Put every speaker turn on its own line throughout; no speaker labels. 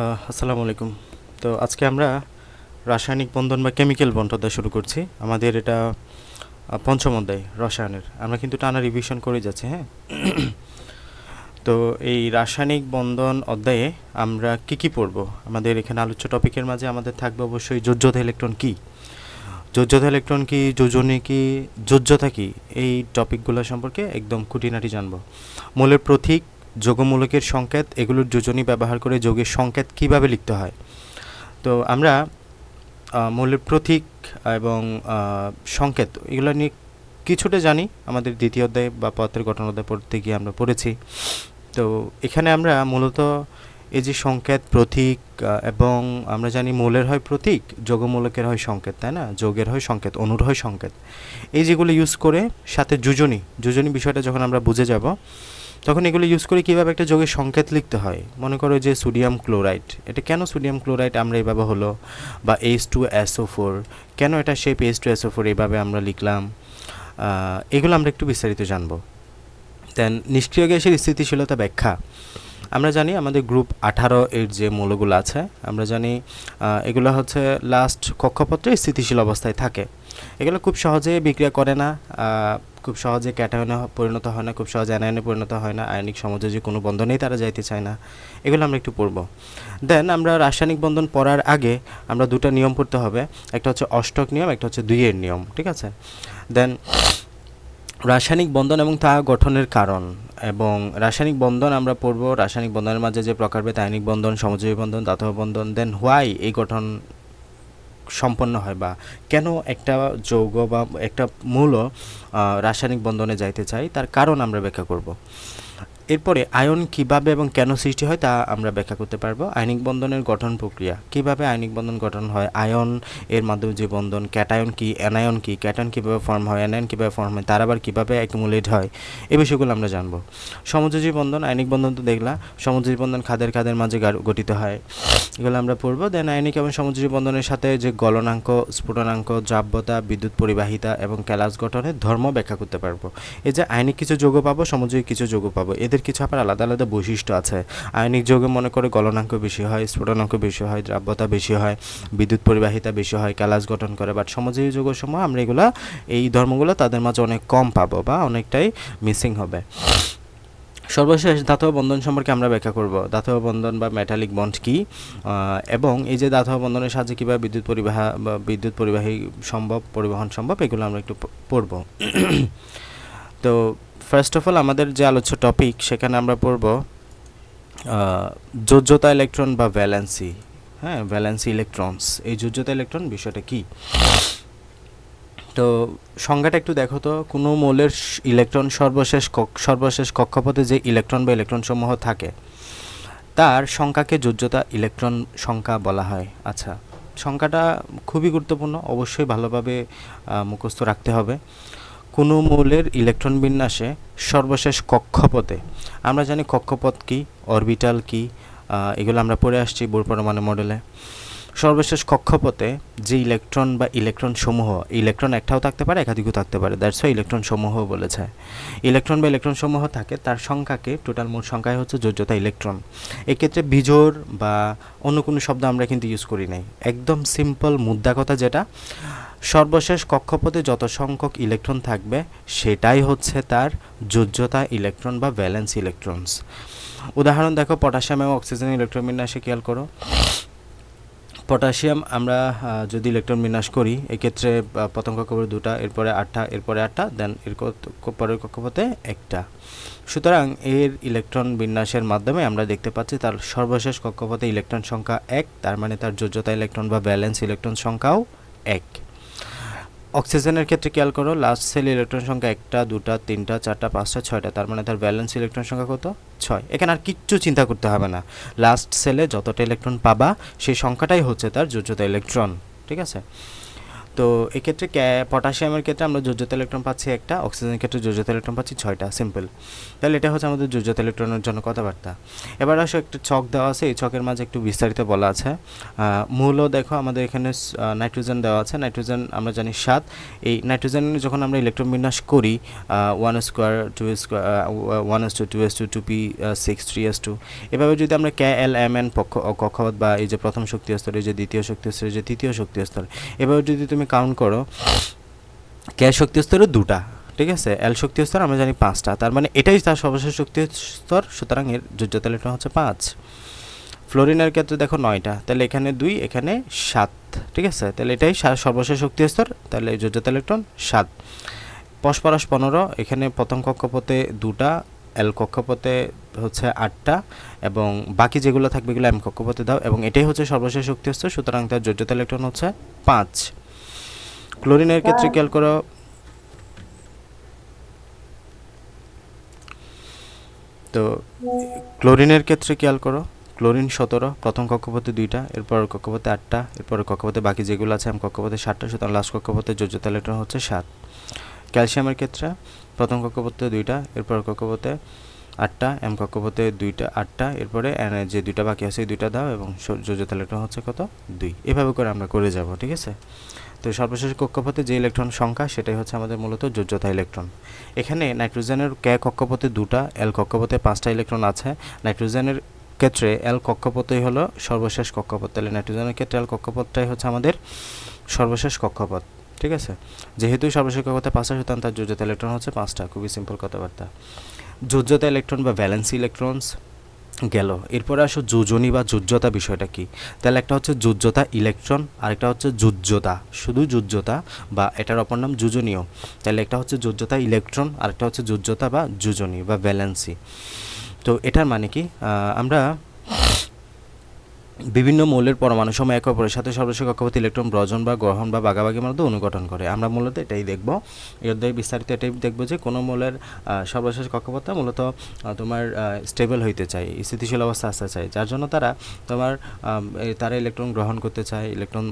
আসসালামু আলাইকুম। তো আজকে আমরা রাসায়নিক বন্ধন বা কেমিক্যাল বন্ড অধ্যায় শুরু করছি। আমাদের এটা পঞ্চম অধ্যায় রসায়নের। আমরা কিন্তু টানা রিভিশন করে যাচ্ছি, হ্যাঁ। তো এই রাসায়নিক বন্ধন অধ্যায়ে আমরা কি পড়ব? আমাদের এখানে আলোচ্য টপিকের মাঝে আমাদের থাকবে অবশ্যই যোজ্যতা ইলেকট্রন কী, যোজ্যতা ইলেকট্রন কী, যোজনী কী, যোজ্যতা কী, এই টপিকগুলো সম্পর্কে একদম খুঁটিনাটি জানব। মৌলের প্রতীক, যোগমূলকের সংকেত, এগুলোর যোজনী ব্যবহার করে যোগের সংকেত কিভাবে লিখতে হয়। তো আমরা মৌলের প্রতীক এবং সংকেত এগুলো নিয়ে কিছুটা জানি, আমাদের দ্বিতীয় অধ্যায় বা পদার্থের গঠন অধ্যায় পড়তে গিয়ে আমরা পড়েছি। তো এখানে আমরা মূলত এই যে সংকেত, প্রতীক এবং আমরা জানি মৌলের হয় প্রতীক, যোগমূলকের হয় সংকেত, তাই না? যোগের হয় সংকেত, অণুর হয় সংকেত, এই যেগুলো ইউজ করে সাথে যোজনী বিষয়টা যখন আমরা বুঝে যাব তখন এগুলো ইউজ করে কীভাবে একটা যোগের সংকেত লিখতে হয়। মনে করো যে সোডিয়াম ক্লোরাইড, এটা কেন সোডিয়াম ক্লোরাইড আমরা এইভাবে হলো, বা H2SO4 কেন এটা শেপ H2SO4 এইভাবে আমরা লিখলাম, এগুলো আমরা একটু বিস্তারিত জানবো। দেন নিষ্ক্রিয় গ্যাসের স্থিতিশীলতা ব্যাখ্যা। আমরা জানি আমাদের গ্রুপ 18 এর যে মৌলগুলো আছে, আমরা জানি এগুলো হচ্ছে লাস্ট কক্ষপত্রে স্থিতিশীল অবস্থায় থাকে। এগুলো খুব সহজে বিক্রিয়া করে না, খুব সহজে ক্যাটায়নে পরিণত হয় না, খুব সহজে অ্যানায়নে পরিণত হয় না, আয়নিক সমযোজী কোনো বন্ধনেই তারা যাইতে চায় না। এগুলো আমরা একটু পড়ব। দেন আমরা রাসায়নিক বন্ধন পড়ার আগে আমরা দুটো নিয়ম পড়তে হবে, একটা হচ্ছে অষ্টক নিয়ম, একটা হচ্ছে 2 নিয়ম, ঠিক আছে। দেন রাসায়নিক বন্ধন এবং তা গঠনের কারণ, এবং রাসায়নিক বন্ধন আমরা পড়ব, রাসায়নিক বন্ধনের মাঝে যে প্রকারভেদ, ionic Bandhan, সমযোজী Bandhan, দাতব Bandhan, then why এই গঠন সম্পন্ন হয় বা কেন একটা যৌগ বা একটা মৌল রাসায়নিক বন্ধনে যাইতে চাই তার কারণ আমরা ব্যাখ্যা করব। এরপরে আয়ন কিভাবে এবং কেন সৃষ্টি হয় তা আমরা ব্যাখ্যা করতে পারবো। আয়নিক বন্ধনের গঠন প্রক্রিয়া, কিভাবে আয়নিক বন্ধন গঠন হয়, আয়ন এর মাধ্যমে যে বন্ধন, ক্যাটায়ন কি, অ্যানায়ন কি, ক্যাটায়ন কীভাবে ফর্ম হয়, অ্যানায়ন কীভাবে ফর্ম হয়, তার আবার কীভাবে অ্যাকুমুলেট হয়, এই বিষয়গুলো আমরা জানবো। সমযোজী বন্ধন, আয়নিক বন্ধন তো দেখলাম, সমযোজী বন্ধন খাদের মাঝে গঠিত হয়, এগুলো আমরা পড়বো। দেন আয়নিক এবং সমযোজী বন্ধনের সাথে যে গলনাঙ্ক, স্ফুটনাঙ্ক, দ্রাব্যতা, বিদ্যুৎ পরিবাহিতা এবং ক্যালাস গঠনের ধর্ম ব্যাখ্যা করতে পারবো। এই যে আয়নিক কিছু যৌগ পাবো, সমযোজী কিছু যৌগ পাবো, এদের কিছু আবার আলাদা আলাদা বৈশিষ্ট্য আছে। আয়নিক যৌগে মনে করে গলনাঙ্ক বেশি হয়, স্ফুটনাঙ্ক বেশি হয়, দ্রাব্যতা বেশি হয়, বিদ্যুৎ পরিবাহিতা বেশি হয়, ক্যালাস গঠন করে। বাট সমযোজী যৌগের সময় আমরা এগুলা, এই ধর্মগুলো তাদের মাঝে অনেক কম পাবো বা অনেকটাই মিসিং হবে। সর্বশেষ ধাতব বন্ধন সম্পর্কে আমরা ব্যাখ্যা করব। ধাতব বন্ধন বা মেটালিক বন্ড কি, এবং এই যে ধাতব বন্ধনের সাহায্যে কীভাবে বিদ্যুৎ পরিবহন সম্ভব, এগুলো আমরা একটু পড়ব। তো ফার্স্ট অফ অল আমাদের যে আলোচ্য টপিক, সেখানে আমরা পড়ব যোজ্যতা ইলেকট্রন বা ভ্যালেন্সি, হ্যাঁ, ভ্যালেন্সি ইলেকট্রনস। এই যোজ্যতা ইলেকট্রন বিষয়টা কি, তো সংজ্ঞাটা একটু দেখো তো। কোনো মৌলের ইলেকট্রন সর্বশেষ কক্ষপথে যে ইলেকট্রন বা ইলেকট্রন সমূহ থাকে তার সংখ্যাকে যোজ্যতা ইলেকট্রন সংখ্যা বলা হয়। আচ্ছা, সংখ্যাটা খুবই গুরুত্বপূর্ণ, অবশ্যই ভালোভাবে মুখস্থ রাখতে হবে। কোনো মৌলের ইলেকট্রন বিন্যাসে সর্বশেষ কক্ষপথে, আমরা জানি কক্ষপথ কি, অরবিটাল কি, এগুলো আমরা পড়ে আসছি বোর পরমাণু মডেলে। সর্বশেষ কক্ষপথে যে ইলেকট্রন বা ইলেকট্রন সমূহ, ইলেকট্রন একটাও থাকতে পারে, একাধিকও থাকতে পারে, দ্যাটস ওয়াই ইলেকট্রন সমূহ বলেছে। ইলেকট্রন বা ইলেকট্রন সমূহ থাকে, তার সংখ্যাকে, টোটাল মোট সংখ্যাই হচ্ছে যোজ্যতা ইলেকট্রন। এক্ষেত্রে বিজোড় বা অন্য কোনো শব্দ আমরা কিন্তু ইউজ করি নাই, একদম সিম্পল মুদ্রা কথা, যেটা সর্বশেষ কক্ষপথে যত সংখ্যক ইলেকট্রন থাকবে সেটাই হচ্ছে তার যোজ্যতা ইলেকট্রন বা ভ্যালেন্স ইলেকট্রনস। উদাহরণ দেখো, পটাশিয়াম এবং অক্সিজেন ইলেকট্রন বিন্যাসে খেয়াল করো। পটাশিয়াম আমরা যদি ইলেকট্রন বিন্যাস করি, এক্ষেত্রে প্রথম কক্ষপথে 2টা, এরপরে 8টা, এরপরে 8টা, দেন এর পরের কক্ষপথে 1টা। সুতরাং এর ইলেকট্রন বিন্যাসের মাধ্যমে আমরা দেখতে পাচ্ছি তার সর্বশেষ কক্ষপথে ইলেকট্রন সংখ্যা 1, তার মানে তার যোজ্যতা ইলেকট্রন বা ভ্যালেন্স ইলেকট্রন সংখ্যাও 1। অক্সিজেনের ক্ষেত্রে খেয়াল করো, লাস্ট সেল ইলেকট্রন সংখ্যা 1টা, 2টা, 3টা, 4টা, 5টা, 6টা, তার মানে তার ভ্যালেন্স ইলেকট্রন সংখ্যা কত? 6। এখানে আর কিচ্ছু চিন্তা করতে হবে না, লাস্ট সেলে যতটা ইলেকট্রন পাবা সেই সংখ্যাটাই হচ্ছে তার যোজ্যতা ইলেকট্রন, ঠিক আছে। তো তো এক্ষেত্রে পটাশিয়ামের ক্ষেত্রে আমরা যোজ্যতা ইলেকট্রন পাচ্ছি একটা, অক্সিজেনের ক্ষেত্রে যোজ্যতা ইলেকট্রন পাচ্ছি 6টা, সিম্পল। তাহলে এটা হচ্ছে আমাদের যোজ্যতা ইলেকট্রনের জন্য কথাবার্তা। এবার আসো একটা ছক দেওয়া আছে, এই ছকের মাঝে একটু বিস্তারিত বলা আছে। মূলও দেখো আমাদের এখানে নাইট্রোজেন দেওয়া আছে, নাইট্রোজেন আমরা জানি 7। এই নাইট্রোজেন যখন আমরা ইলেকট্রন বিন্যাস করি 1 square 2 square 1s2 2s2 2p 6 3s2, এভাবে যদি আমরা KLMN কক্ষপথ বা এই যে প্রথম শক্তি স্তর, এই যে দ্বিতীয় শক্তি স্তর, এই যে তৃতীয় শক্তি স্তর, এভাবে যদি তুমি কাউন্ট করো, K শক্তি স্তরে 2টা, ঠিক আছে, L শক্তি স্তর আমরা জানি 5টা, তার মানে এটাই তার সর্বশেষ শক্তি স্তর, সুতরাং এর যোজ্যতা ইলেকট্রন হচ্ছে 5। ফ্লোরিনের ক্ষেত্রে দেখো 9টা, তাহলে এখানে 2 এখানে 7, ঠিক আছে, তাহলে এটাই সর্বশেষ শক্তি স্তর, তাহলে যোজ্যতা ইলেকট্রন 7। ফসফরাস 15, এখানে প্রথম কক্ষপথে 2টা, L কক্ষপথে হচ্ছে 8টা, এবং বাকি যেগুলো থাকবে এগুলো M কক্ষপথে দাও, এবং এটাই হচ্ছে সর্বশেষ শক্তি স্তর, সুতরাং তার যোজ্যতা ইলেকট্রন হচ্ছে 5। ক্লোরিনের ক্ষেত্রে খেয়াল করো, তো ক্লোরিনের ক্ষেত্রে খেয়াল করো, ক্লোরিন 17, প্রথম কক্ষপথে 2টা, এরপর কক্ষপথে 8টা, এরপর কক্ষপথে বাকি যেগুলো আছে M কক্ষপথে 7টা, সুতরাং লাস্ট কক্ষপথে যোজ্যতা ইলেকট্রন হচ্ছে 7। ক্যালসিয়ামের ক্ষেত্রে প্রথম কক্ষপথে 2টা, এরপর কক্ষপথে 8টা, M কক্ষপথে 2টা 8টা, এরপরে যে 2টা বাকি আছে এই 2টা দাও, এবং যোজ্যতা ইলেকট্রন হচ্ছে কত 2। এভাবে করে আমরা করে যাব, ঠিক আছে। তো সর্বশেষ কক্ষপথে যে ইলেকট্রন সংখ্যা সেটাই হচ্ছে আমাদের মূলত যোজ্যতা ইলেকট্রন। এখানে নাইট্রোজেনের K কক্ষপথে 2টা, L কক্ষপথে 5টা ইলেকট্রন আছে। নাইট্রোজেনের ক্ষেত্রে L কক্ষপথই হলো সর্বশেষ কক্ষপথ, তাহলে নাইট্রোজেনের ক্ষেত্রে L কক্ষপথটাই হচ্ছে আমাদের সর্বশেষ কক্ষপথ, ঠিক আছে। যেহেতু সর্বশেষ কক্ষপথে 5টা, সুতরাং তার যোজ্যতা ইলেকট্রন হচ্ছে 5টা, খুবই সিম্পল কথাবার্তা। যোজ্যতা ইলেকট্রন বা ভ্যালেন্সি ইলেকট্রনস গেল, এরপরে আসো যোজনী বা যোজ্যতা বিষয়টা কি। তাহলে একটা হচ্ছে যোজ্যতা ইলেকট্রন, আরেকটা হচ্ছে যোজ্যতা, শুধু যোজ্যতা বা এটার অপর নাম যোজনীয়। তাহলে একটা হচ্ছে যোজ্যতা ইলেকট্রন, আরেকটা হচ্ছে যোজ্যতা বা যোজনী বা ভ্যালেন্সি। তো এটার মানে কি, আমরা বিভিন্ন মৌলের পরমাণু সময় একে অপরের সাথে সর্বশেষ কক্ষপথে ইলেকট্রন বর্জন বা গ্রহণ বা ভাগাভাগির মধ্যে অনুঘটন করে। আমরা মূলত এটাই দেখব, এর অধ্যায়ে বিস্তারিত এটাই দেখব যে কোনো মৌলের সর্বশেষ কক্ষপথটা মূলত তোমার স্টেবল হইতে চায়, স্থিতিশীল অবস্থা আসতে চায়, যার জন্য তারা ইলেকট্রন গ্রহণ করতে চায়, ইলেকট্রন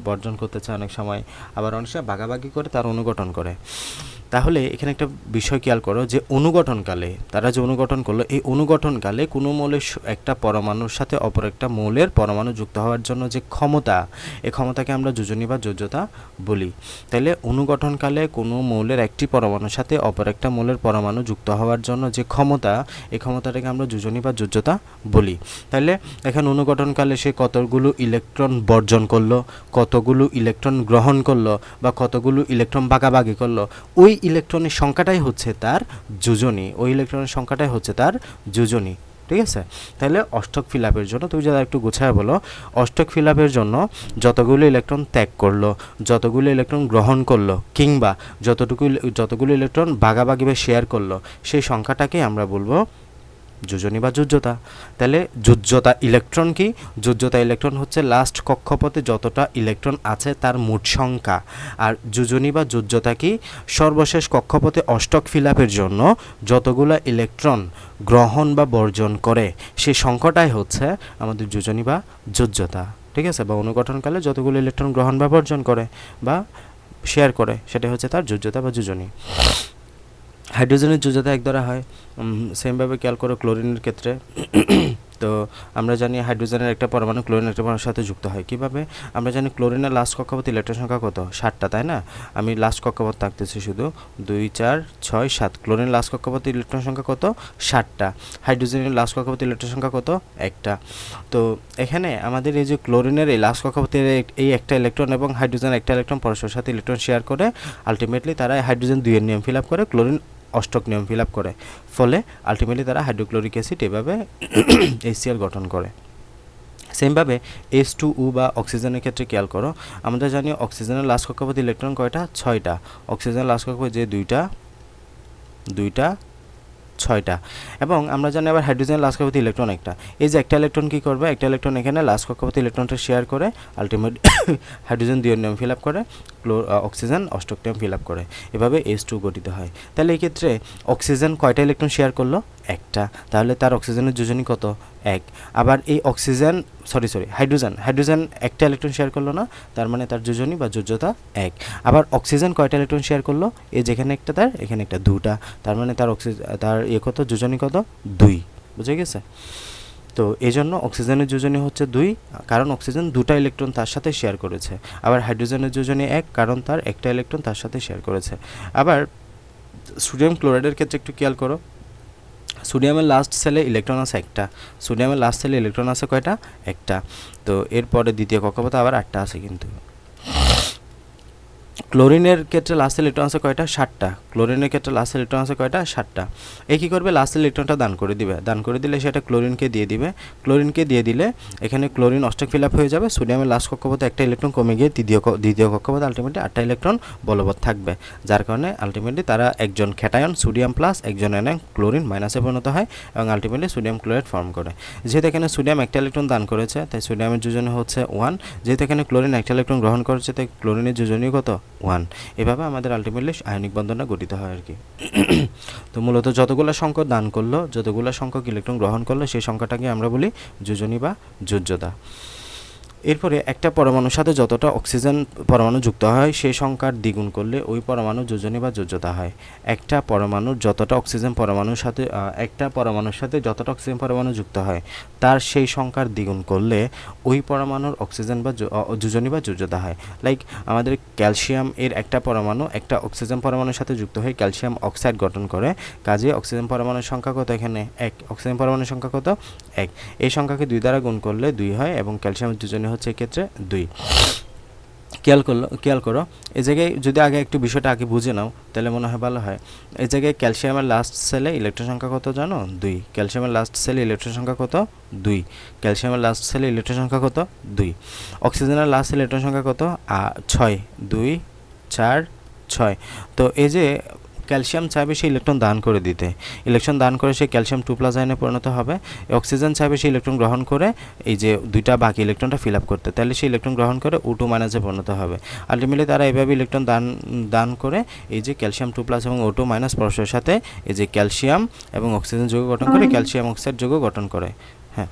বর্জন করতে চায় অনেক সময়, আবার অনেক সময় ভাগাভাগি করে তার অনুঘটন করে। তাহলে এখানে একটা বিষয় খেয়াল করো যে অনুঘটনকালে তারা যে অনুঘটন করলো, এই অনুঘটনকালে কোনো মৌলের একটা পরমাণুর সাথে অপর একটা মৌলের পরমাণু যুক্ত হওয়ার জন্য যে ক্ষমতা, এই ক্ষমতাকে আমরা যোজনী বা যোজ্যতা বলি। তাহলে অনুঘটনকালে কোনো মৌলের একটি পরমাণুর সাথে অপর একটা মৌলের পরমাণু যুক্ত হওয়ার জন্য যে ক্ষমতা, এই ক্ষমতাটাকে আমরা যোজনী বা যোজ্যতা বলি। তাহলে এখানে অনুঘটনকালে সে কতগুলো ইলেকট্রন বর্জন করলো, কতগুলো ইলেকট্রন গ্রহণ করলো, বা কতগুলো ইলেকট্রন ভাগাভাগি করলো, ওই ইলেকট্রনের সংখ্যাটাই হচ্ছে তার যোজনী, ওই ইলেকট্রনের সংখ্যাটাই হচ্ছে তার যোজনী, ঠিক আছে। তাহলে অষ্টক ফিলাপের জন্য তুমি যারা একটু গোছায় বলো, অষ্টক ফিলাপের জন্য যতগুলো ইলেকট্রন ত্যাগ করলো, যতগুলো ইলেকট্রন গ্রহণ করলো, কিংবা যতগুলো ইলেকট্রন ভাগাভাগি বা শেয়ার করলো, সেই সংখ্যাটাকে আমরা বলবো যোজনী বা যোজ্যতা। তাহলে যোজ্যতা ইলেকট্রন কি? যোজ্যতা ইলেকট্রন হচ্ছে লাস্ট কক্ষপথে যতটা ইলেকট্রন আছে তার মোট সংখ্যা। আর যোজনী বা যোজ্যতা কি? সর্বশেষ কক্ষপথে অষ্টক ফিলাপের জন্য যতগুলো ইলেকট্রন গ্রহণ বা বর্জন করে সেই সংখ্যাটাই হচ্ছে আমাদের যোজনী বা যোজ্যতা, ঠিক আছে। বা অনুঘটনকালে যতগুলো ইলেকট্রন গ্রহণ বা বর্জন করে বা শেয়ার করে সেটা হচ্ছে তার যোজ্যতা বা যোজনী। হাইড্রোজেনের যোজ্যতা এক দ্বারা হয়, সেমভাবে খেয়াল করো ক্লোরিনের ক্ষেত্রে। তো আমরা জানি হাইড্রোজেনের একটা পরমাণু ক্লোরিনের একটা পরমাণুর সাথে যুক্ত হয় কীভাবে? আমরা জানি ক্লোরিনের লাস্ট কক্ষপথে ইলেকট্রন সংখ্যা কত? 7টা, তাই না? আমি লাস্ট কক্ষপথ থাকতেছি শুধু 2 4 6 7। ক্লোরিনের লাস্ট কক্ষপথে ইলেকট্রন সংখ্যা কত? 7টা। হাইড্রোজেনের লাস্ট কক্ষপথে ইলেকট্রন সংখ্যা কত? 1টা। তো এখানে আমাদের এই যে ক্লোরিনের এই লাস্ট কক্ষপথে এই একটা ইলেকট্রন এবং হাইড্রোজেন একটা ইলেকট্রন পরস্পরের সাথে ইলেকট্রন শেয়ার করে, আলটিমেটলি তারা হাইড্রোজেন 2 এর নিয়ম ফিল আপ করে, ক্লোরিন অষ্টক নিয়ম ফিল আপ করে, ফলে আলটিমেটলি তারা হাইড্রোক্লোরিক অ্যাসিড এভাবে HCl গঠন করে। সেমভাবে H2O বা অক্সিজেনের ক্ষেত্রে খেয়াল করো, আমরা জানি অক্সিজেনের লাস্ট কক্ষপথে ইলেকট্রন কয়টা? 6টা। অক্সিজেনের লাস্ট কক্ষপথে যে 2টা 6টা। এবং আমরা জানি আবার হাইড্রোজেনের লাস্ট কক্ষপথে ইলেকট্রন একটা। এই যে একটা ইলেকট্রন কী করবে? একটা ইলেকট্রন এখানে লাস্ট কক্ষপথে ইলেকট্রনটা শেয়ার করে, আলটিমেট হাইড্রোজেন 2 এর নিয়ম ফিল আপ করে, অক্সিজেন অষ্টকটি ফিল আপ করে, এভাবে H2 গঠিত হয়। তাহলে এই ক্ষেত্রে অক্সিজেন কয়টা ইলেকট্রন শেয়ার করলো? একটা। তাহলে তার অক্সিজেনের যোজনী কত? 1। আবার এই অক্সিজেন হাইড্রোজেন একটা ইলেকট্রন শেয়ার করলো না, তার মানে তার যোজনী বা যোজ্যতা 1। আবার অক্সিজেন কয়টা ইলেকট্রন শেয়ার করলো? এই যেখানে একটা তার, এখানে একটা, দুটা, তার মানে তার কত, যোজনী কত? 2। বুঝে গেছে? তো এই জন্য অক্সিজেনের যোজনী হচ্ছে 2, কারণ অক্সিজেন দুটা ইলেকট্রন তার সাথে শেয়ার করেছে। আবার হাইড্রোজেনের যোজনী 1, কারণ তার একটা ইলেকট্রন তার সাথে শেয়ার করেছে। আবার সোডিয়াম ক্লোরাইডের ক্ষেত্রে একটু খেয়াল করো, সোডিয়ামের লাস্ট সেলে ইলেকট্রন আছে একটা। সোডিয়ামের লাস্ট সেলে ইলেকট্রন আছে কয়টা? একটা। তো এরপরে দ্বিতীয় কক্ষপথে আবার 8টা আছে কিন্তু। ক্লোরিনের ক্ষেত্রে লাস্ট ইলেকট্রন আছে কয়টা? 7টা। ক্লোরিনের ক্ষেত্রে লাস্ট ইলেকট্রন আছে কয়টা? 7টা। এ কী করবে? লাস্ট ইলেকট্রনটা দান করে দিবে। দান করে দিলে সেটা ক্লোরিনকে দিয়ে দিবে। ক্লোরিনকে দিয়ে দিলে এখানে ক্লোরিন অষ্টক ফিল আপ হয়ে যাবে। সোডিয়ামের লাস্ট কক্ষপথে একটা ইলেকট্রন কমে গিয়ে দ্বিতীয় কক্ষপথে আলটিমেটলি 8টা ইলেকট্রন বলবৎ থাকবে, যার কারণে আলটিমেটলি তারা একজন ক্যাটায়ন সোডিয়াম প্লাস, একজন অ্যানায়ন ক্লোরিন মাইনাসে পরিণত হয় এবং আলটিমেটলি সোডিয়াম ক্লোরাইড ফর্ম করে। যেহেতু এখানে সোডিয়াম একটা ইলেকট্রন দান করেছে, তাই সোডিয়ামের যোজনী হচ্ছে 1। যেহেতু এখানে ক্লোরিন একটা ইলেকট্রন গ্রহণ করেছে, তাই ক্লোরিনের যোজনী কত? 1। এভাবে আমাদের আলটিমেটলি আয়নিক বন্ধনটা গঠিত হয় আর কি। তো মূলত যতগুলো সংখ্যক দান করলো, যতগুলো সংখ্যক ইলেকট্রন গ্রহণ করলো, সেই সংখ্যাটাকে আমরা বলি যোজনী বা যোজ্যতা। এরপরে একটা পরমাণুর সাথে যতটা অক্সিজেন পরমাণু যুক্ত হয় সেই সংখ্যার দ্বিগুণ করলে ওই পরমাণু যোজনী বা যোজ্যতা হয়। একটা পরমাণুর যতটা অক্সিজেন পরমাণুর সাথে যতটা অক্সিজেন পরমাণু যুক্ত হয় তার সেই সংখ্যার দ্বিগুণ করলে ওই পরমাণুর অক্সিজেন বা যোজনী বা যোজ্যতা হয়। লাইক আমাদের ক্যালসিয়াম এর একটা পরমাণু একটা অক্সিজেন পরমাণুর সাথে যুক্ত হয়ে ক্যালসিয়াম অক্সাইড গঠন করে, কাজে অক্সিজেন পরমাণুর সংখ্যা কত? এখানে 1। অক্সিজেন পরমাণুর সংখ্যা কত? 1। এই সংখ্যাকে 2 দ্বারা গুণ করলে 2 হয় এবং ক্যালসিয়ামের যোজনী হচ্ছে এক্ষেত্রে 2। খেয়াল করো এই জায়গায় যদি আগে একটু বিষয়টা আগে বুঝে নাও তাহলে মনে হয় ভালো হয়। এই জায়গায় ক্যালসিয়ামের লাস্ট সেলে ইলেকট্রন সংখ্যা কত জানো? 2। ক্যালসিয়ামের লাস্ট সেলে ইলেকট্রন সংখ্যা কত? 2। ক্যালসিয়ামের লাস্ট সেলে ইলেকট্রন সংখ্যা কত? 2। অক্সিজেনের লাস্ট সেলে ইলেকট্রন সংখ্যা কত? 6। 2 4 6। তো এই যে ক্যালসিয়াম চাইবে সেই ইলেকট্রন দান করে দিতে, ইলেকট্রন দান করে সে ক্যালসিয়াম 2+ আয়নে পরিণত হবে। অক্সিজেন চাইবে সেই ইলেকট্রন গ্রহণ করে এই যে দুইটা বাকি ইলেকট্রনটা ফিল আপ করতে, তাহলে সেই ইলেকট্রন গ্রহণ করে O2 মাইনাসে পরিণত হবে। আলটিমেটলি তারা এভাবে ইলেকট্রন দান করে এই যে ক্যালসিয়াম 2+ এবং O2 মাইনাস পরস্পরের সাথে এই যে ক্যালসিয়াম এবং অক্সিজেন যৌগ গঠন করে ক্যালসিয়াম অক্সাইড যৌগ গঠন করে। হ্যাঁ,